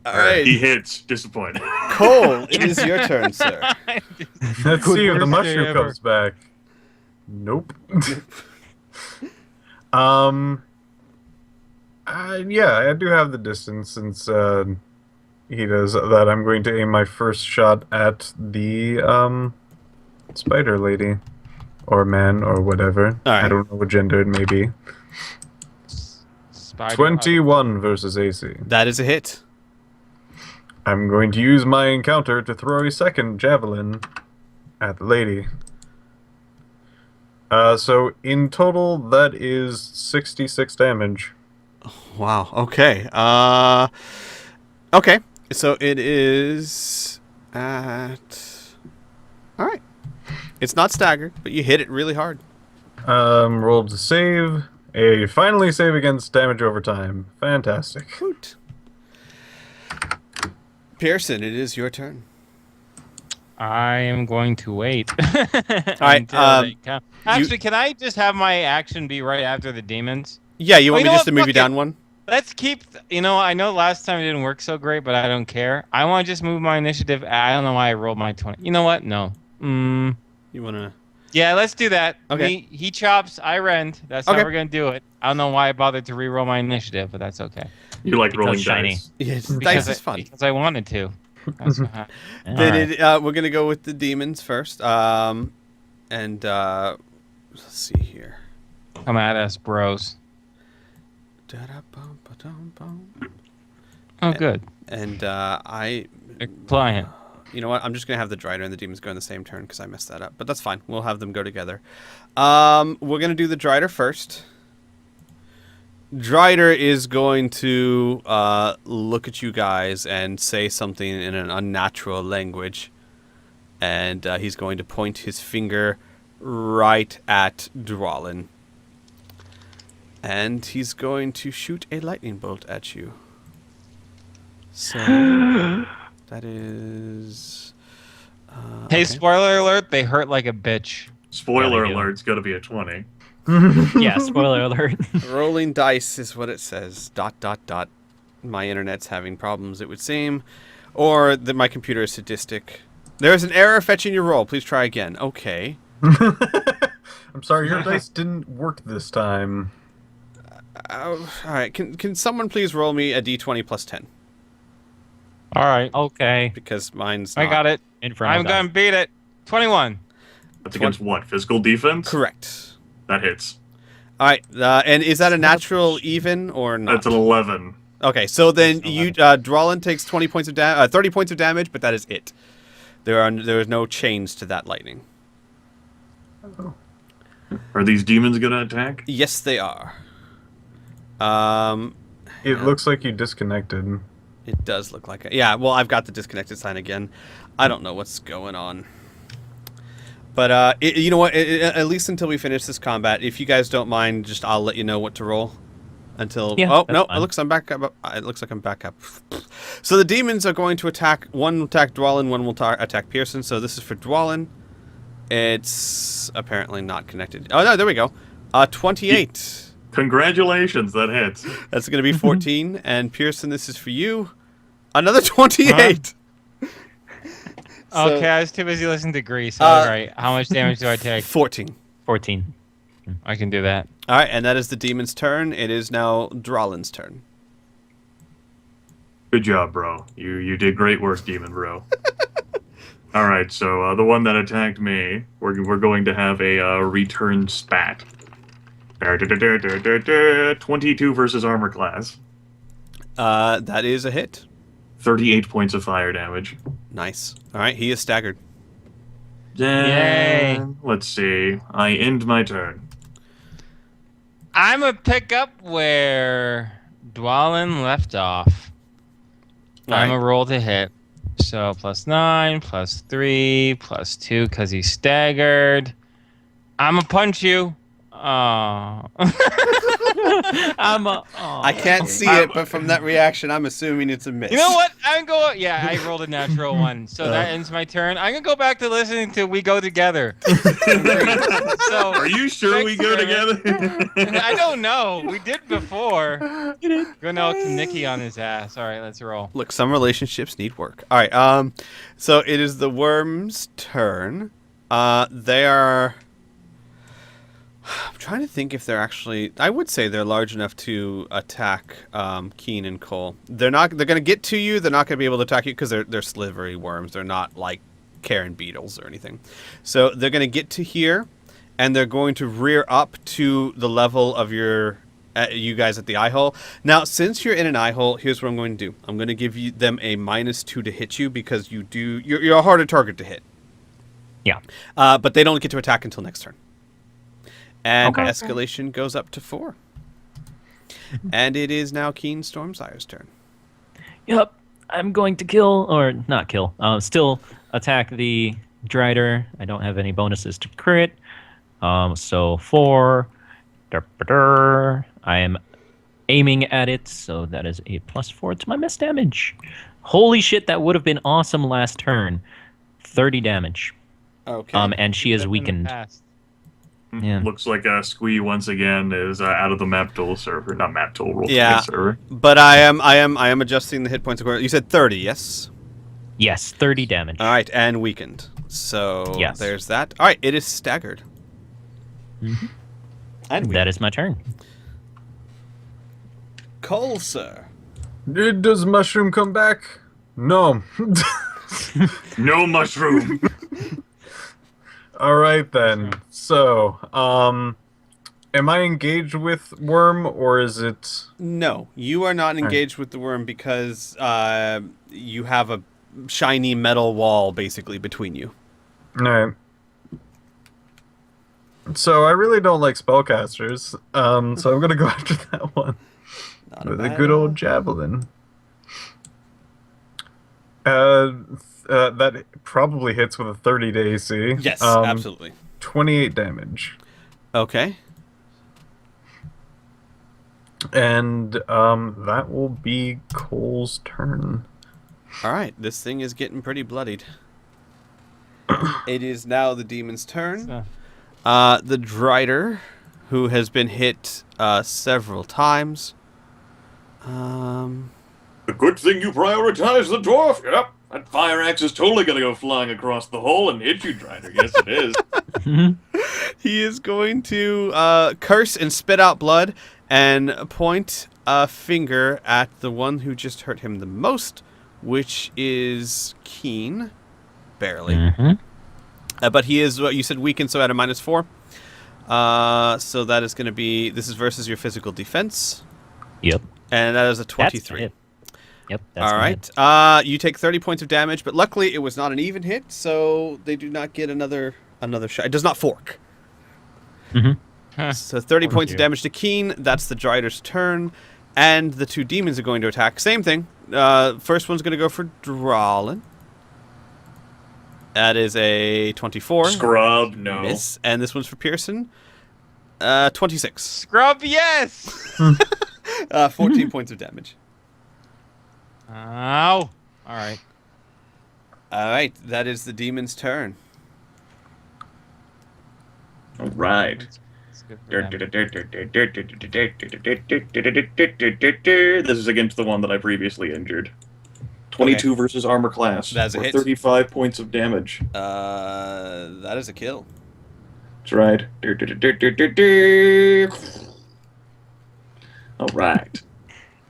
All right. He hits. Disappointed. Cole, it is your turn, sir. Let's see if the worst day mushroom ever. comes back. Nope. Yeah, I do have the distance since he does that. I'm going to aim my first shot at the spider lady, or man, or whatever. All right. I don't know what gender it may be. Spider- 21 versus AC. That is a hit. I'm going to use my encounter to throw a second javelin at the lady. So in total, that is 66 damage. Wow. Okay. Okay. So it is at. All right. It's not staggered, but you hit it really hard. Rolled to save. A finally save against damage over time. Fantastic. Hoot. Pearson, it is your turn. I am going to wait. right, until they come. Actually, can I just have my action be right after the demons? Yeah, you want you me know just what? to move Fuck you it. down one? Let's keep. I know last time it didn't work so great, but I don't care. I want to just move my initiative. I don't know why I rolled my 20. You know what? No. You want to. Yeah, let's do that. Okay. He chops, I rend. That's Okay. how we're gonna do it. I don't know why I bothered to re-roll my initiative, but that's okay. You like Because rolling shiny. dice. Yeah, dice Because is fun. Because I wanted to. That's what happened. Then Alright. we're gonna go with the demons first. And let's see here. Come at us, bros. Da-da-bum-ba-dum-bum. Oh, good. And Client. you know what? I'm just gonna have the Drider and the demons go in the same turn because I messed that up. But that's fine. We'll have them go together. We're gonna do the Drider first. Drider is going to look at you guys and say something in an unnatural language, and he's going to point his finger right at Dwalin. And he's going to shoot a lightning bolt at you. So that is. Hey, okay. spoiler alert, they hurt like a bitch. Spoiler Yeah, they do. alert, it's going to be a 20. Yeah, spoiler alert. Rolling dice is what it says. ... My internet's having problems, it would seem. Or that my computer is sadistic. There's an error fetching your roll. Please try again. Okay. I'm sorry, your dice didn't work this time. All right. Can someone please roll me a d20 plus 10? All right. Okay. Because mine's I not. got it. In front I'm of going to beat it. 21. That's against what? Physical defense? Correct. That hits. All right. And is that a natural even or not? That's an 11. Okay. So then you Dwalin takes 30 points of damage, but that is it. There is no chains to that lightning. Are these demons going to attack? Yes, they are. It looks like you disconnected. It does look like it. Yeah, well, I've got the disconnected sign again. I don't know what's going on. But, you know what? At least until we finish this combat, if you guys don't mind, I'll let you know what to roll. until Yeah, oh that's no, fine. it looks like I'm back up. So the demons are going to attack. One will attack Dwalin, one will attack Pearson. So this is for Dwalin. It's apparently not connected. Oh no, there we go. 28. Congratulations, that hits. That's going to be 14. And Pearson, this is for you. Another 28. So, Okay, I was too busy listening to Grease. All right, how much damage do I take? 14. 14. I can do that. All right, and that is the demon's turn. It is now Dwalin's turn. Good job, bro. You did great work, demon bro. All right, so the one that attacked me, we're going to have a return spat. 22 versus armor class. That is a hit. 38 points of fire damage. Nice. All right, he is staggered. Yay. Let's see. I end my turn. I'm gonna pick up where Dwalin left off. I'm a roll to hit. So +9, +3, +2 because he's staggered. I'm gonna punch you. Oh. I can't see it, but from that reaction, I'm assuming it's a miss. You know what? I'm going. Yeah, I rolled a natural one, so that ends my turn. I'm gonna go back to listening to "We Go Together." So, Are you sure we go together? I don't know. We did before. Go now to Nikki on his ass. All right, let's roll. Look, some relationships need work. All right. So it is the worm's turn. They are. I'm trying to think if they're actually. I would say they're large enough to attack Keen and Cole. They're not. They're going to get to you. They're not going to be able to attack you because they're slivery worms. They're not like Karen beetles or anything. So they're going to get to here, and they're going to rear up to the level of you guys at the eye hole. Now, since you're in an eye hole, here's what I'm going to do. I'm going to give them a -2 to hit you because you're a harder target to hit. Yeah. But they don't get to attack until next turn. And Okay. escalation goes up to 4. And it is now Keen Stormsire's turn. Yep. I'm going to kill, or not kill, still attack the Drider. I don't have any bonuses to crit. So 4. I am aiming at it, so that is a +4 to my miss damage. Holy shit, that would have been awesome last turn. 30 damage. Okay. And she is In the weakened. past. Yeah. Looks like Squee once again is out of the map tool server. Not map tool, roll Yeah. server. But I am adjusting the hit points accordingly. You said 30, yes? Yes, 30 damage. All right, and weakened. So Yes. there's that. All right, it is staggered. Mhm. And That is my turn. Cole, sir. Does Mushroom come back? No. No mushroom. All right then. So, am I engaged with Worm or is it? No, you are not engaged with the worm because you have a shiny metal wall basically between you. No. So I really don't like spellcasters. So I'm gonna go after that one Not with a bad good idea. old javelin. That probably hits with a 30 to AC. Yes, absolutely. 28 damage. Okay. And that will be Cole's turn. All right, this thing is getting pretty bloodied. It is now the demon's turn. So, The Drider, who has been hit several times. A good thing you prioritize the dwarf. Yep. That fire axe is totally gonna go flying across the hole and hit you, Drider. Yes, it is. He is going to curse and spit out blood and point a finger at the one who just hurt him the most, which is Keen. Barely. Mhm. But he is, what you said, weakened, so at a -4. So that is going to be, this is versus your physical defense. Yep. And that is a That's 23. a hit. Yep. That's All my hit. right. You take 30 points of damage, but luckily it was not an even hit, so they do not get another shot. It does not fork. huh. So 30 Thank points you. of damage to Keen. That's the Drider's turn. And the two demons are going to attack. Same thing. First one's going to go for Drawlin. That is a 24. Scrub, no. Miss. And this one's for Pearson. 26. Scrub, yes. 14 points of damage. Ow! All right. All right, that is the demon's turn. All right. It's good for them. This is against the one that I previously injured. 22 versus armor class. That's a for hit. 35 points of damage. That is a kill. That's right. All right.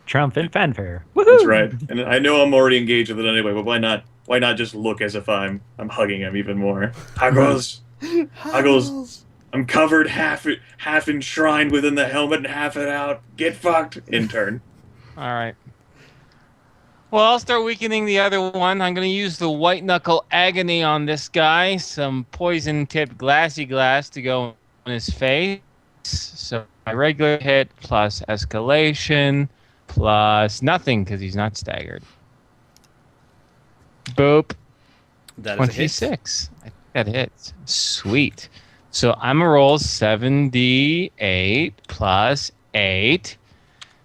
Triumphant fanfare. That's right. And I know I'm already engaged with it anyway, but why not? Why not just look as if I'm hugging him even more? Huggles. Huggles. I'm covered half enshrined within the helmet and half it out. Get fucked. Intern. All right. Well, I'll start weakening the other one. I'm going to use the white knuckle agony on this guy. Some poison tipped glassy glass to go on his face. So my regular hit plus escalation plus nothing because he's not staggered. Boop. That is a hit. 26. I think that hits. Sweet. So I'm going to roll 7d8 plus 8.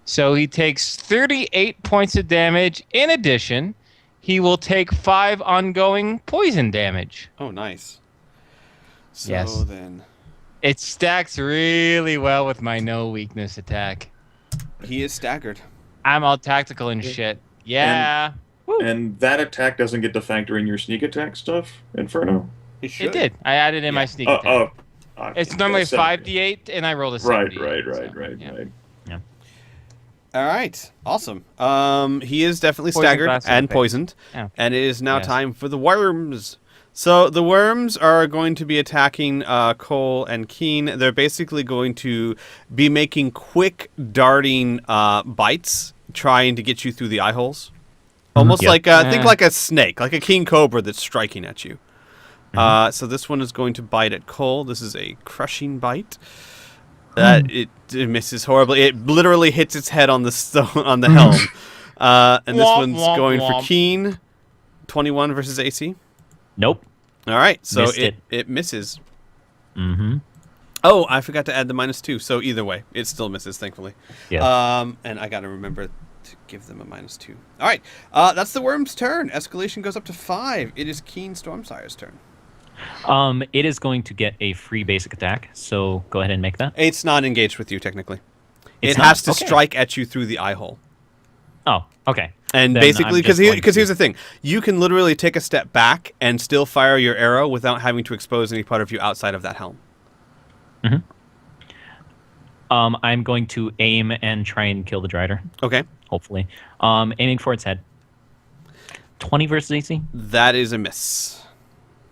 So he takes 38 points of damage. In addition, he will take 5 ongoing poison damage. Oh, nice. So Yes. then It stacks really well with my no weakness attack. he is staggered. I'm all tactical and shit. Yeah. And that attack doesn't get to factor in your sneak attack stuff, Inferno? He should. It did. I added in my sneak attack. It's normally 5d8, and I rolled a 7d8. Right. All right. Awesome. He is definitely Poison staggered glass in and the face. poisoned. Yeah. And it is now Yes. time for the worms. So the worms are going to be attacking Cole and Keen. They're basically going to be making quick darting bites, trying to get you through the eye holes. Almost Yeah. like think like a snake, like a king cobra that's striking at you. So this one is going to bite at Cole. This is a crushing bite. It misses horribly. It literally hits its head on the stone on the helm. And this Womp, one's womp, going womp. for Keen. 21 versus AC. Nope. All right, so Missed it misses. Mm-hmm. Oh, I forgot to add the -2. So either way, it still misses, thankfully. Yeah. And I got to remember to give them a -2. All right, that's the worm's turn. Escalation goes up to 5. It is Keen Stormsire's turn. It is going to get a free basic attack, so go ahead and make that. It's not engaged with you technically. It's It not? has to Okay. strike at you through the eye hole. Oh, okay. And Then basically, I'm just going because to- here's the thing, you can literally take a step back and still fire your arrow without having to expose any part of you outside of that helm. I'm going to aim and try and kill the Drider, Okay, hopefully. Aiming for its head. 20 versus AC? that is a miss.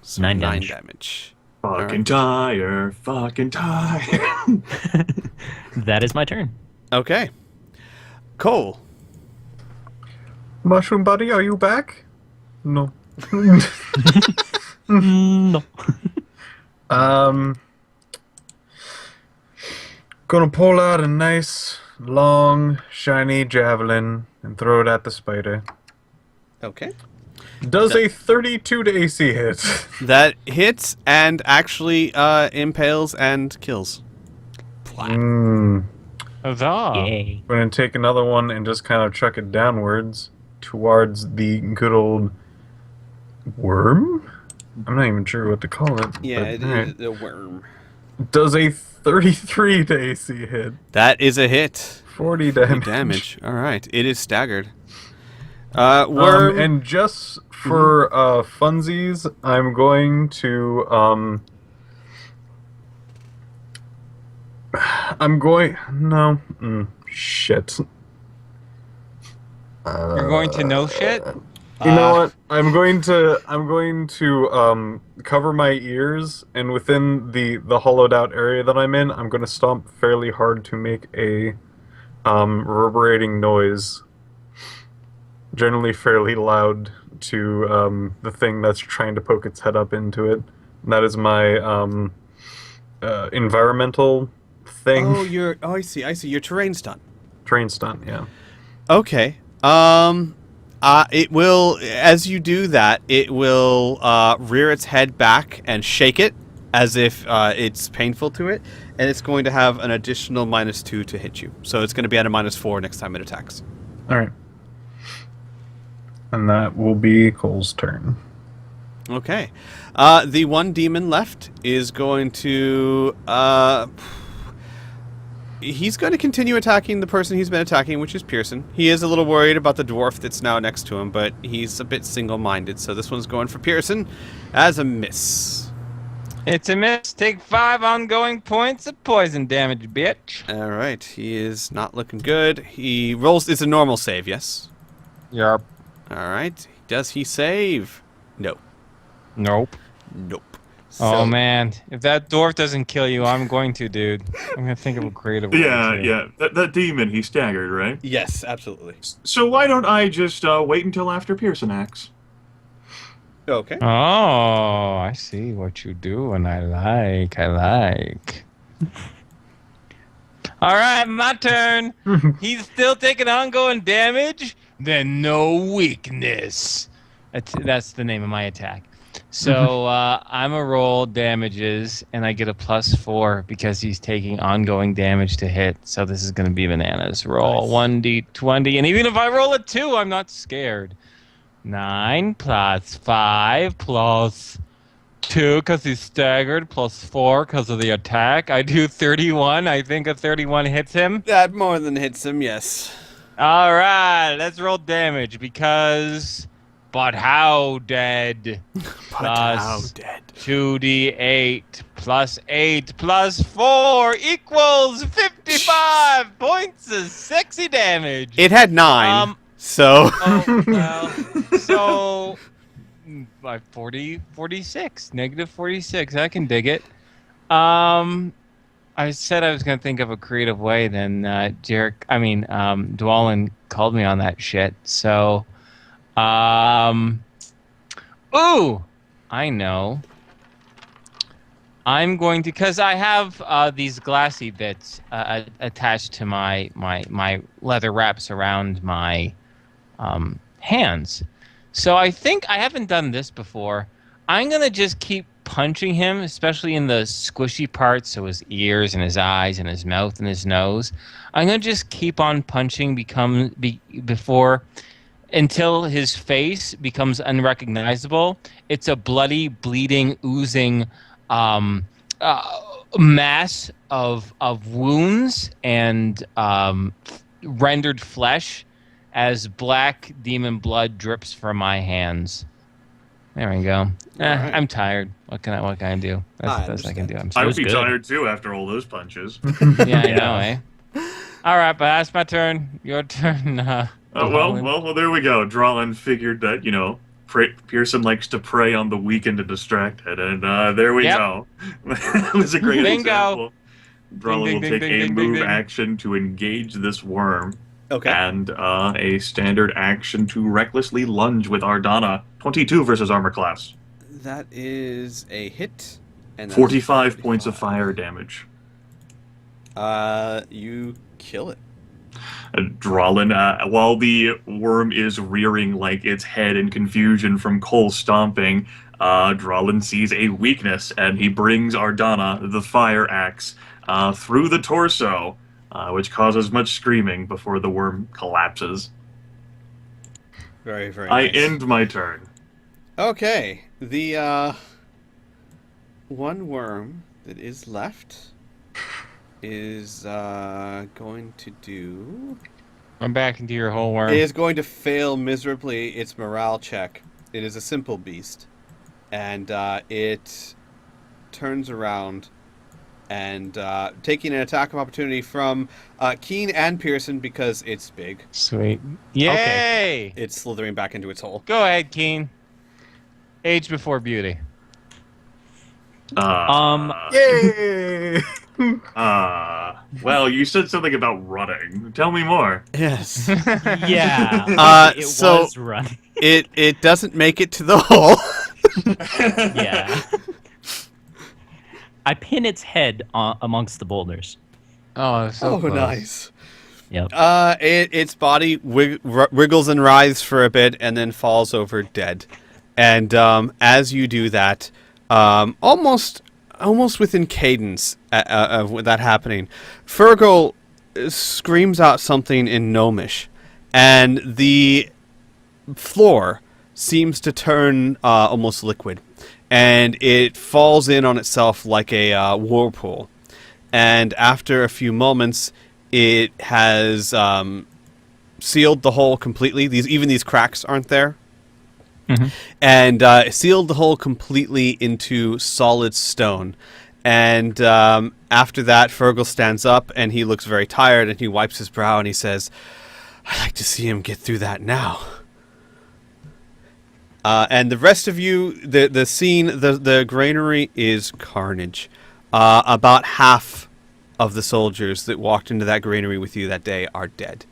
So 9 9 damage. damage. Fucking tire. That is my turn. Okay, Cole. Mushroom Buddy, are you back? No. No. Gonna pull out a nice, long, shiny javelin and throw it at the spider. Okay. Does a 32 to AC hit? That hits and actually impales and kills. I'm Huzzah. Yay. gonna take another one and just kind of chuck it downwards towards the good old worm? I'm not even sure what to call it. Yeah, but, it alright. is a worm. Does a 33 to AC hit? That is a hit. 40 damage. All right, it is staggered. Worm. And just for funsies, I'm going to shit. You're going to know shit? You know what? I'm going to cover my ears, and within the hollowed out area that I'm in, I'm going to stomp fairly hard to make a reverberating noise, generally fairly loud, to the thing that's trying to poke its head up into it. And that is my environmental thing. I see. Your terrain stunt. Train stunt, yeah. Okay. It will, as you do that, it will rear its head back and shake it, as if it's painful to it, and it's going to have an additional -2 to hit you. So it's going to be at a -4 next time it attacks. All right. And that will be Cole's turn. Okay. The one demon left is going to... he's going to continue attacking the person he's been attacking, which is Pearson. He is a little worried about the dwarf that's now next to him, but he's a bit single-minded, so this one's going for Pearson as a miss. It's a miss. Take 5 ongoing points of poison damage, bitch. All right. He is not looking good. He rolls... It's a normal save, yes? Yarp. All right. Does he save? No. Nope. Nope. Oh man, if that dwarf doesn't kill you, I'm going to, dude. I'm gonna think of a creative way. Yeah. That demon, he staggered, right? Yes, absolutely. So why don't I just wait until after Pearson acts? Okay. Oh, I see what you do, and I like. All right, my turn. He's still taking ongoing damage. Then no weakness. That's the name of my attack. So I'm a roll damages, and I get a +4 because he's taking ongoing damage to hit. So this is going to be bananas. Roll 1d20, and even if I roll a 2, I'm not scared. 9 plus 5 plus 2 because he's staggered, plus 4 because of the attack. I do 31. I think a 31 hits him. That more than hits him, yes. All right, let's roll damage because... But how dead? How dead? 2d8 plus 8 plus 4 equals 55 points of sexy damage. It had 9, so... Oh, well, so... By 46, -46. I can dig it. I said I was going to think of a creative way, then Dwalin called me on that shit, so... Ooh! I know. I'm going to... Because I have these glassy bits attached to my leather wraps around my hands. So I think I haven't done this before. I'm going to just keep punching him, especially in the squishy parts, so his ears and his eyes and his mouth and his nose. I'm going to just keep on punching until his face becomes unrecognizable. It's a bloody, bleeding, oozing mass of wounds and rendered flesh as black demon blood drips from my hands. There we go. Right. I'm tired. What can I do? That's the best I can do. I'm I sorry. would be tired too after all those punches. Yeah, I know, eh? All right, but that's my turn. Your turn. Well, there we go. Drawlin figured that, Pearson likes to prey on the weak and the distracted, and there we go. That was a great Bingo. example. Drawlin will ding, take ding, a ding, move ding. action to engage this worm, Okay. and a standard action to recklessly lunge with Ardana. 22 versus armor class. That is a hit. And that is 45 points of fire damage. You kill it. Drawlin, while the worm is rearing like its head in confusion from Cole stomping, Drawlin sees a weakness, and he brings Ardana, the fire axe, through the torso, which causes much screaming before the worm collapses. Very, very I nice. end my turn. Okay. The one worm that is left is going to do... I'm back into your whole worm. It is going to fail miserably its morale check. It is a simple beast. And it turns around and taking an attack of opportunity from Keen and Pearson because it's big. Sweet. Yay! It's slithering back into its hole. Go ahead, Keen. Age before beauty. Yay! Well, you said something about running. Tell me more. Yes. Yeah. It so- was running. It doesn't make it to the hole. Yeah. I pin its head amongst the boulders. Oh, so close. Nice. Yep. Its body wriggles and writhes for a bit and then falls over dead. And as you do that, almost almost within cadence of that happening, Fergal screams out something in Gnomish, and the floor seems to turn almost liquid, and it falls in on itself like a whirlpool. And after a few moments, it has sealed the hole completely. Even these cracks aren't there. Mm-hmm. And sealed the hole completely into solid stone. And after that, Fergal stands up, and he looks very tired, and he wipes his brow, and he says, "I'd like to see him get through that now." And the rest of you, the scene, the granary is carnage. About half of the soldiers that walked into that granary with you that day are dead.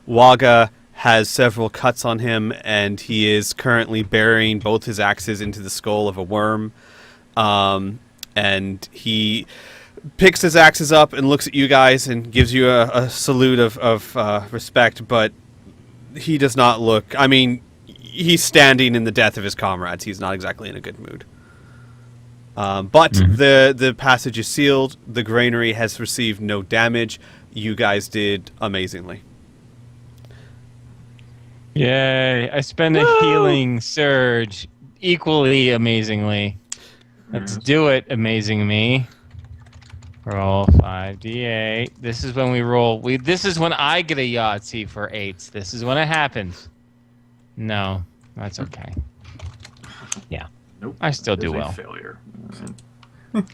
Waga has several cuts on him, and he is currently burying both his axes into the skull of a worm. And he picks his axes up and looks at you guys and gives you a salute of respect, but he does not look... I mean, he's standing in the death of his comrades. He's not exactly in a good mood. But the passage is sealed. The granary has received no damage. You guys did amazingly. Yay! I spend a healing surge equally amazingly. Let's do it, amazing me. Roll 5d8. This is when we roll. This is when I get a Yahtzee for 8s. This is when it happens. No, that's okay. Yeah. Nope. I still do It's a well. failure.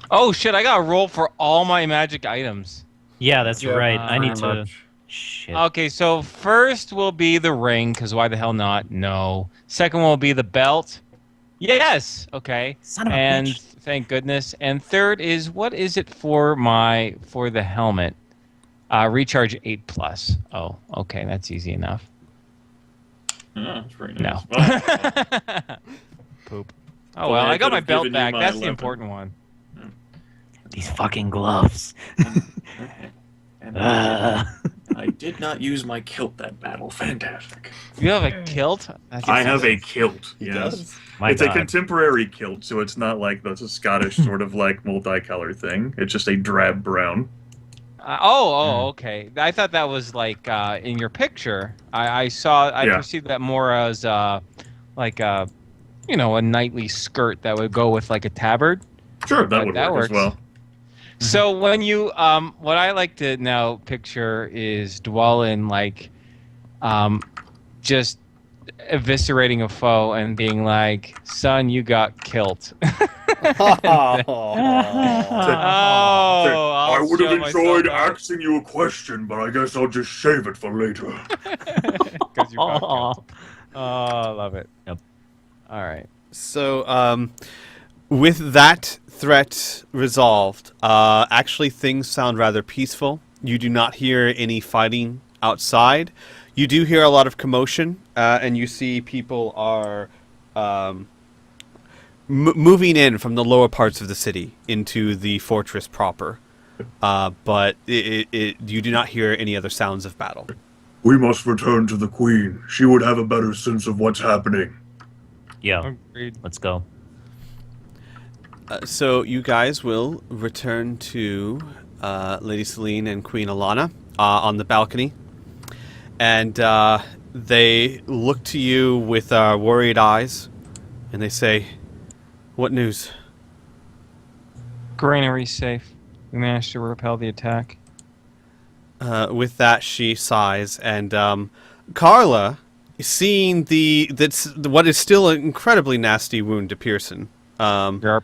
Oh shit! I got to roll for all my magic items. Yeah, that's Yeah, right. I need pretty to. much. Shit. Okay, so first will be the ring, because why the hell not? No. Second will be the belt. Yes. Okay. Son of a And bitch. thank goodness. And third is, what is it for the helmet? Recharge 8+. Oh, okay, that's easy enough. That's very No. nice. Well, Poop. Oh well, I I got could my have belt given you back. my That's the weapon. important one. These fucking gloves. and Uh, I did not use my kilt that battle. Fantastic. You have a kilt? I have a kilt. Yes. my It's God. a contemporary kilt, so it's not like the Scottish sort of like multicolor thing. It's just a drab brown. Okay. I thought that was like in your picture. I Yeah. perceived that more as like a knightly skirt that would go with like a tabard. Sure, that But would that work works. as well. So when you what I like to now picture is Dwalin like just eviscerating a foe and being like, "Son, you got kilt." I would show have myself enjoyed out. asking you a question, but I guess I'll just save it for later. 'Cause you got kilt. Oh, I love it. Yep. All right. So, with that threat resolved, actually things sound rather peaceful. You do not hear any fighting outside. You do hear a lot of commotion, and you see people are moving in from the lower parts of the city into the fortress proper. But you do not hear any other sounds of battle. We must return to the Queen. She would have a better sense of what's happening. Yeah, Agreed. let's go. So you guys will return to Lady Celine and Queen Alana on the balcony. And they look to you with worried eyes, and they say, "What news?" Granary's safe. We managed to repel the attack. With that, she sighs, and Carla, seeing what is still an incredibly nasty wound to Pearson, Yarp.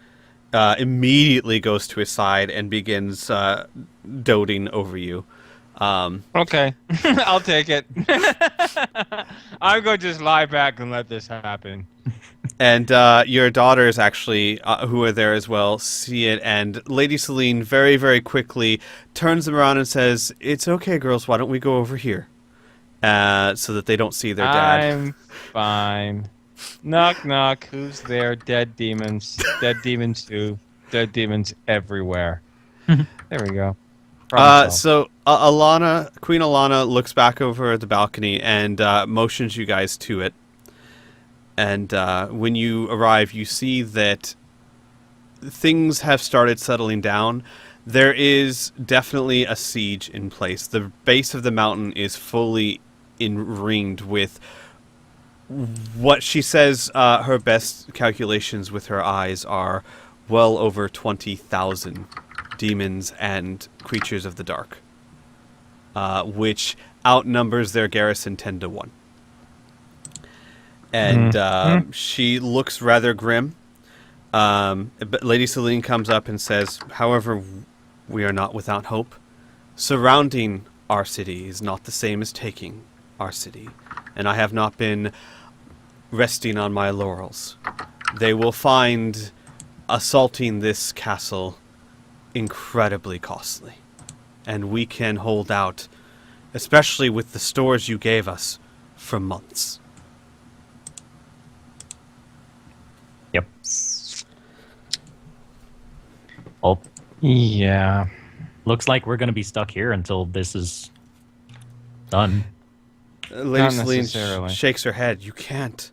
immediately goes to his side and begins doting over you. Okay, I'll take it. I'm going to just lie back and let this happen. And your daughters actually, who are there as well, see it. And Lady Celine very, very quickly turns them around and says, "It's okay, girls. Why don't we go over here?" So that they don't see their dad. I'm fine. Knock, knock. Who's there? Dead demons. Dead demons too. Dead demons everywhere. There we go. Problem solved. So Queen Alana looks back over at the balcony and motions you guys to it. And when you arrive, you see that things have started settling down, there is definitely a siege in place. The base of the mountain is fully ringed with what she says her best calculations with her eyes are well over 20,000 demons and creatures of the dark, which outnumbers their garrison 10 to 1. And she looks rather grim. But Lady Celine comes up and says, however, we are not without hope. Surrounding our city is not the same as taking our city, and I have not been resting on my laurels. They will find assaulting this castle incredibly costly, and we can hold out, especially with the stores you gave us, for months. Yep. Well, Yeah. looks like we're going to be stuck here until this is done. Lady Not Celine necessarily. shakes her head. You can't.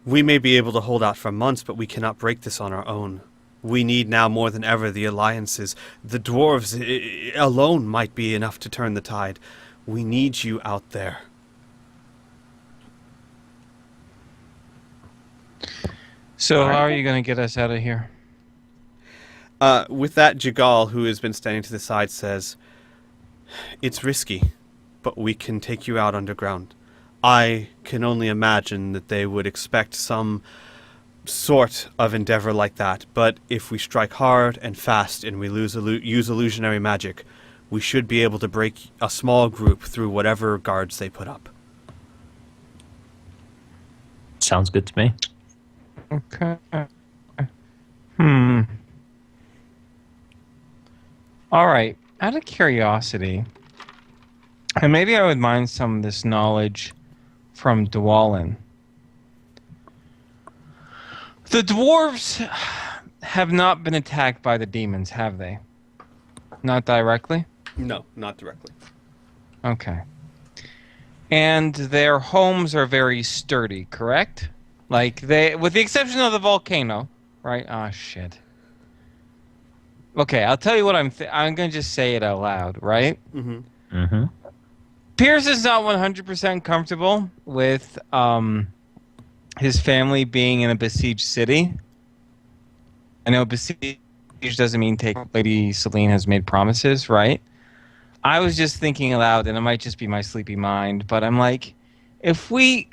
We may be able to hold out for months, but we cannot break this on our own. We need now more than ever the alliances. The dwarves alone might be enough to turn the tide. We need you out there. So how are you going to get us out of here? With that, Jagal, who has been standing to the side, says, it's risky, but we can take you out underground. I can only imagine that they would expect some sort of endeavor like that, but if we strike hard and fast and we use illusionary magic, we should be able to break a small group through whatever guards they put up. Sounds good to me. Okay. All right. Out of curiosity, and maybe I would mine some of this knowledge from Dwalin. The dwarves have not been attacked by the demons, have they? Not directly? No, not directly. Okay. And their homes are very sturdy, correct? Like they, with the exception of the volcano, right? Oh shit. Okay, I'll tell you what I'm gonna just say it out loud, right? Mm-hmm. Mm-hmm. Pierce is not 100% comfortable with his family being in a besieged city. I know besieged doesn't mean take. Lady Celine has made promises, right? I was just thinking aloud, and it might just be my sleepy mind, but I'm like, if we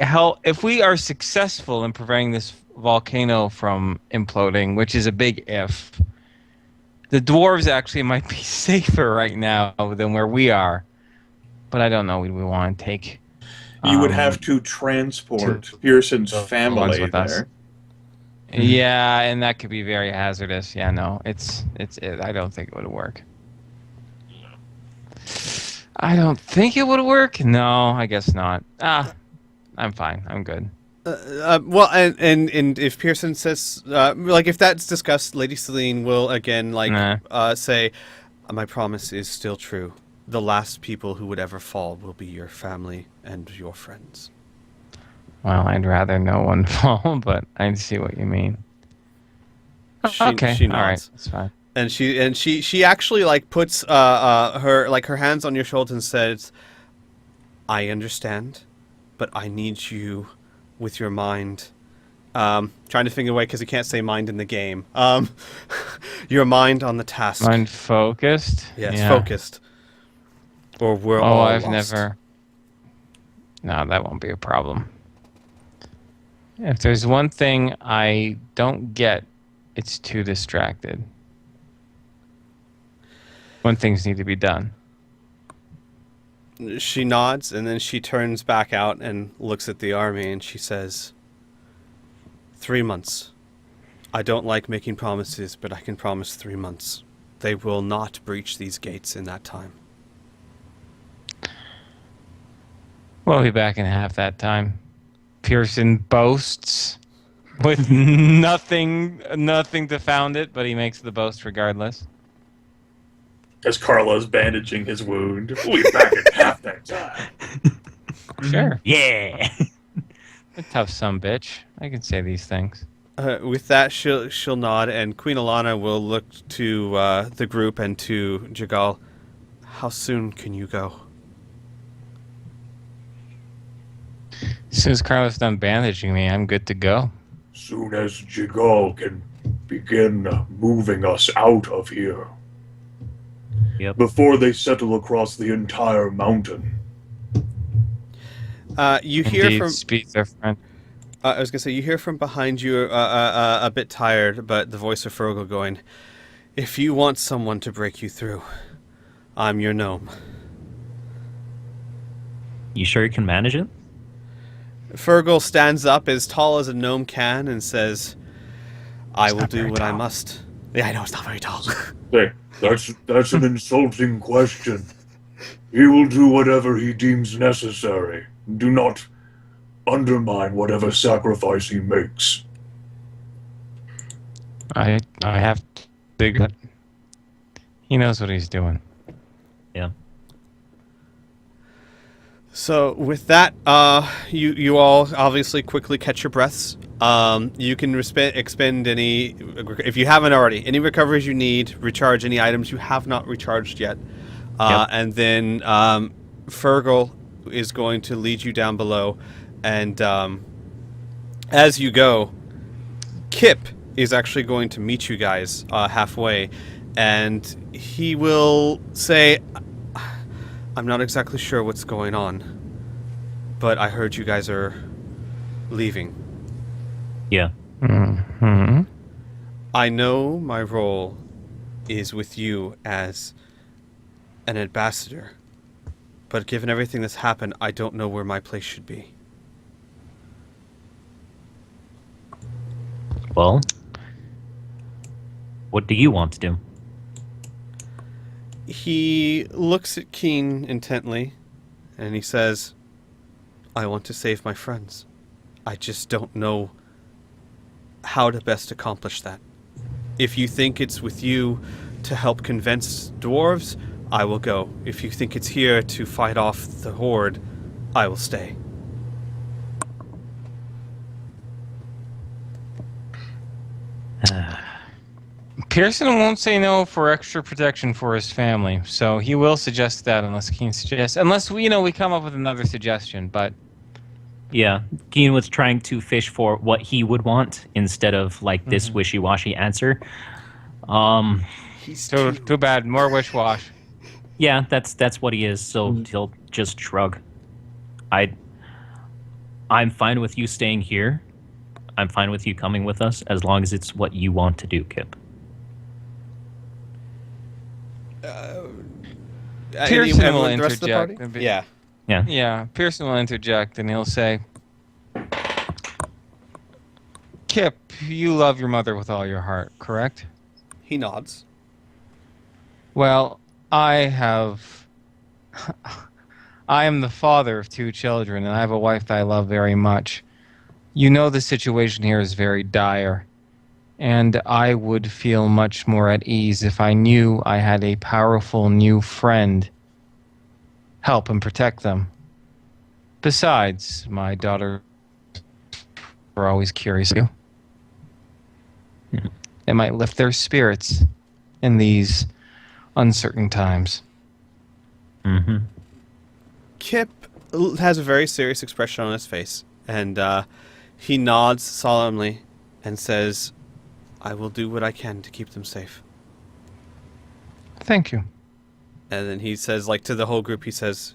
are successful in preventing this volcano from imploding, which is a big if, the dwarves actually might be safer right now than where we are. But I don't know. We want to take. You would have to transport Pearson's the ones family with us. there. Yeah, and that could be very hazardous. Yeah, no, I don't think it would work. I don't think it would work. No, I guess not. I'm fine. I'm good. Well, and if Pearson says, like, if that's discussed, Lady Celine will again, say, my promise is still true. The last people who would ever fall will be your family and your friends. Well, I'd rather no one fall, but I see what you mean. Okay, She all right, nods. that's fine. And she actually like puts her hands on your shoulder and says, I understand, but I need you with your mind. Trying to think away because you can't say mind in the game. Your mind on the task. Mind focused. Yes, Yeah. focused. Or we're all I've lost. never. No, that won't be a problem. If there's one thing I don't get, it's too distracted. When things need to be done. She nods and then she turns back out and looks at the army and she says, 3 months. I don't like making promises, but I can promise 3 months. They will not breach these gates in that time. We'll be back in half that time. Pearson boasts with nothing to found it, but he makes the boast regardless. As Carla's bandaging his wound. We'll be back in half that time. Sure. Yeah. A tough son bitch. I can say these things. With that, she'll nod, and Queen Alana will look to the group and to Jagal. How soon can you go? As soon as Carlos done bandaging me, I'm good to go. Soon as Jigal can begin moving us out of here. Yep. Before they settle across the entire mountain. You hear Indeed, from. speak their friend. I was gonna say you hear from behind you, a bit tired, but the voice of Fergal going, "If you want someone to break you through, I'm your gnome." You sure you can manage it? Fergal stands up as tall as a gnome can and says, "I It's will not do very what I tall. must." Yeah, I know it's not very tall. Hey, that's an insulting question. He will do whatever he deems necessary. Do not undermine whatever sacrifice he makes. I have to dig it. He knows what he's doing. Yeah. So with that, you all obviously quickly catch your breaths. You can expend any, if you haven't already, any recoveries you need. Recharge any items you have not recharged yet, Yep. and then Fergal is going to lead you down below, and as you go, Kip is actually going to meet you guys halfway, and he will say, "I'm not exactly sure what's going on, but I heard you guys are leaving. Yeah. Mm-hmm. I know my role is with you as an ambassador, but given everything that's happened, I don't know where my place should be." Well, what do you want to do? He looks at Keen intently, and he says, "I want to save my friends. I just don't know how to best accomplish that. If you think it's with you to help convince dwarves, I will go. If you think it's here to fight off the horde, I will stay." Pearson won't say no for extra protection for his family, so he will suggest that unless Keen suggests. Unless we come up with another suggestion, but Yeah, Keen was trying to fish for what he would want instead of like this wishy-washy answer. He's too bad. More wish-wash. Yeah, that's what he is. So he'll just shrug. I'm fine with you staying here. I'm fine with you coming with us as long as it's what you want to do, Kip. Pearson will everyone, the rest of the interject. party? Yeah. Yeah, Pearson will interject and he'll say, "Kip, you love your mother with all your heart, correct?" He nods. Well, I am the father of 2 children, and I have a wife that I love very much. You know the situation here is very dire, and I would feel much more at ease if I knew I had a powerful new friend help and protect them. Besides, my daughter are always curious of you. It might lift their spirits in these uncertain times." Mm-hmm. Kip has a very serious expression on his face, and he nods solemnly and says, "I will do what I can to keep them safe." Thank you. And then he says, like to the whole group, he says,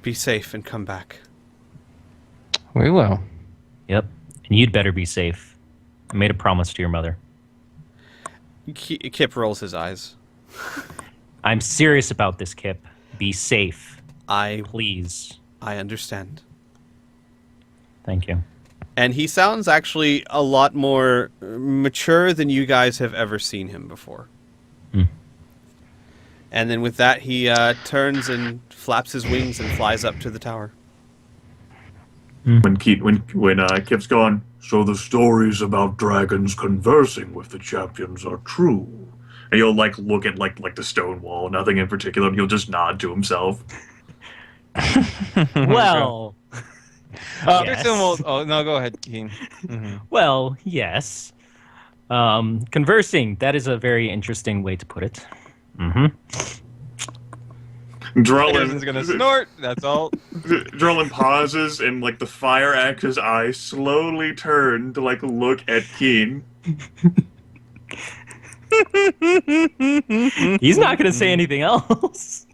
"Be safe and come back." We will. Yep. And you'd better be safe. I made a promise to your mother. Kip rolls his eyes. I'm serious about this, Kip. Be safe. I Please. understand. Thank you. And he sounds actually a lot more mature than you guys have ever seen him before. Hmm. And then with that, he turns and flaps his wings and flies up to the tower. When Kip's gone, So the stories about dragons conversing with the champions are true. and he'll like look at like the stone wall, nothing in particular, and he'll just nod to himself. Well, Pearson will. Oh no, go ahead, Keen. Well, yes. Conversing, that is a very interesting way to put it. Pearson's gonna snort. That's all. Drolin pauses and like the fire axe's eyes slowly turn to like look at Keen. He's not going to say anything else.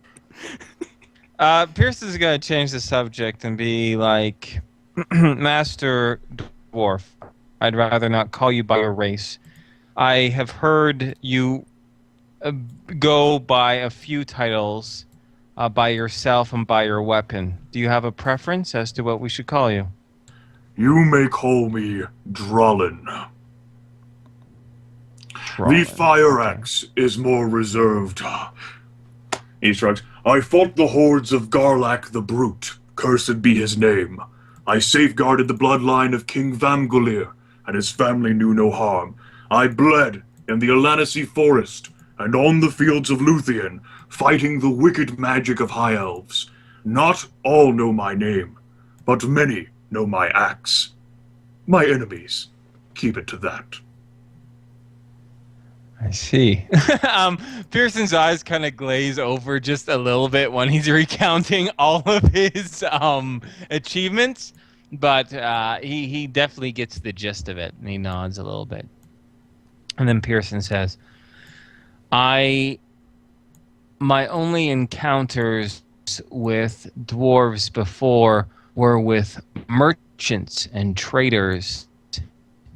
Pearson's gonna change the subject and be like, Master Dwarf, I'd rather not call you by your race. I have heard you go by a few titles, by yourself and by your weapon. Do you have a preference as to what we should call you? You may call me Drolin. The fire axe is more reserved. He shrugs. I fought the hordes of Garlak the Brute, cursed be his name. I safeguarded the bloodline of King Vamgulir, and his family knew no harm. I bled in the Alanasi forest, and on the fields of Luthien, fighting the wicked magic of high elves. Not all know my name, but many know my axe. My enemies, keep it to that. I see. Pearson's eyes kind of glaze over just a little bit when he's recounting all of his achievements, but he definitely gets the gist of it, and he nods a little bit. And then Pearson says, my only encounters with dwarves before were with merchants and traders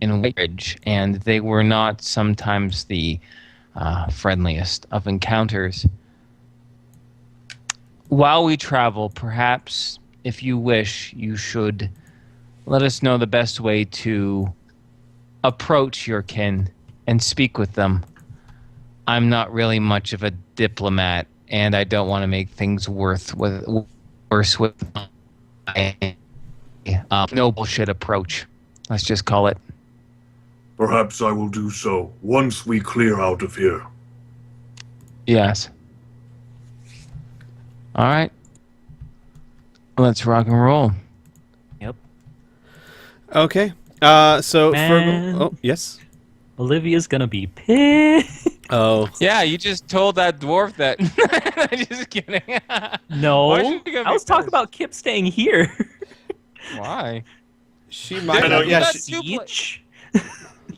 in Whiteridge, and they were not sometimes the friendliest of encounters. While we travel, perhaps, if you wish, you should let us know the best way to approach your kin and speak with them. I'm not really much of a diplomat, and I don't want to make things worse with my no bullshit approach. Let's just call it. Perhaps I will do so once we clear out of here. Yes. All right. Let's rock and roll. Yep. Okay. So Man. Fergal. Oh, yes. Olivia's going to be pissed. Oh. Yeah, you just told that dwarf that. Just kidding. No. Why should you go I was talking about Kip staying here. Why? She might. know, Yeah. got She, two Siege?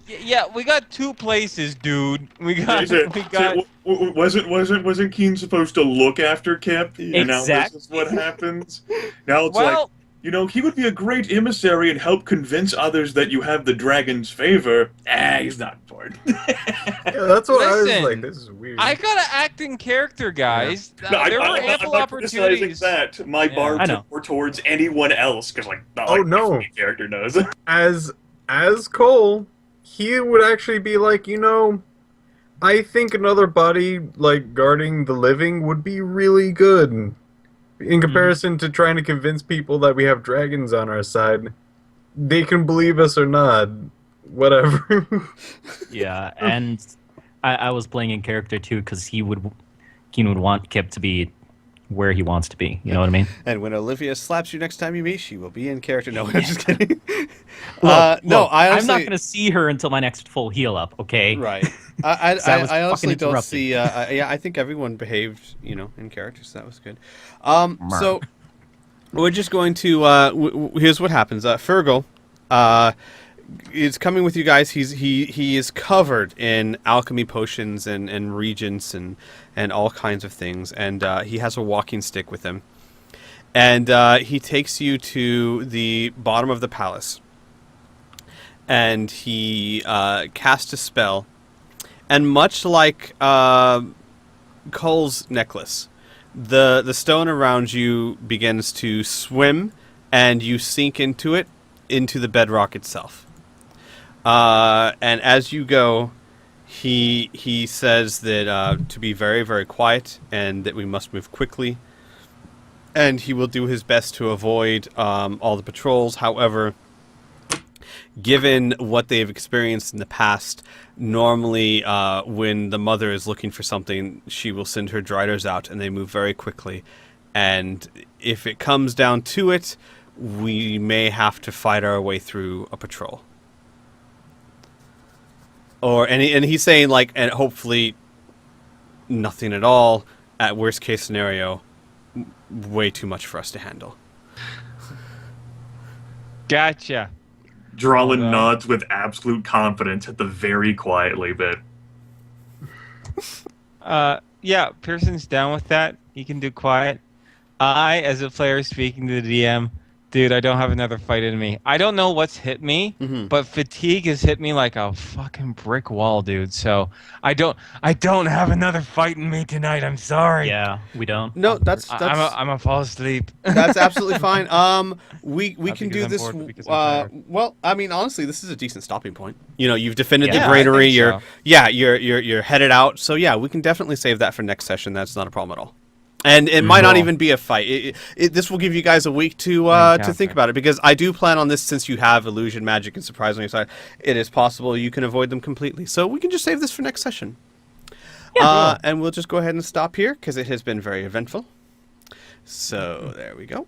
Yeah, we got two places, dude. We got. Wasn't Keen supposed to look after Kip? And now this is what happens. Now it's like, he would be a great emissary and help convince others that you have the dragon's favor. He's not important. Yeah, that's what I was Listen, like. This is weird. I gotta act in character, guys. No, There were I'm ample not criticizing opportunities. that. My bar I know. took more towards anyone else because, no. every character knows. As Cole, he would actually be like, I think another body like guarding the living would be really good. In comparison to trying to convince people that we have dragons on our side, they can believe us or not. Whatever. Yeah, and I was playing in character too because Keen would want Kip to be where he wants to be. You know what I mean? and when Olivia slaps you next time you meet, she will be in character. No, I'm just kidding. Look, no, I honestly, I'm not going to see her until my next full heal up. Okay. Right. I So I was honestly fucking don't interrupted. see. Yeah, I think everyone behaved, in character, so that was good. So we're just going to. Here's what happens. Fergal, is coming with you guys. He is covered in alchemy potions and regents and all kinds of things, and he has a walking stick with him, and he takes you to the bottom of the palace, and he casts a spell. And much like Cole's necklace, the stone around you begins to swim, and you sink into the bedrock itself. And as you go, he says that to be very, very quiet, and that we must move quickly. And he will do his best to avoid all the patrols. However, given what they've experienced in the past, normally when the mother is looking for something, she will send her driders out, and they move very quickly. And if it comes down to it, we may have to fight our way through a patrol. And he's saying like, and hopefully nothing at all. At worst case scenario, way too much for us to handle. Gotcha. Drolin Hold on. nods with absolute confidence at the very quietly bit. Yeah, Pearson's down with that. He can do quiet. I, as a player speaking to the DM, dude, I don't have another fight in me. I don't know what's hit me, but fatigue has hit me like a fucking brick wall, dude. So I don't have another fight in me tonight. I'm sorry. Yeah, we don't. No, that's I'm gonna fall asleep. that's absolutely fine. We Not can because do I'm this. bored, but because I'm tired. Well, I mean, honestly, this is a decent stopping point. You know, you've defended Yeah, the I granary. think so. You're headed out. So yeah, we can definitely save that for next session. That's not a problem at all. And it might not Cool. even be a fight. This will give you guys a week to think Fantastic. about it, because I do plan on this, since you have illusion, magic, and surprise on your side. It is possible you can avoid them completely. So we can just save this for next session. And we'll just go ahead and stop here because it has been very eventful. So there we go.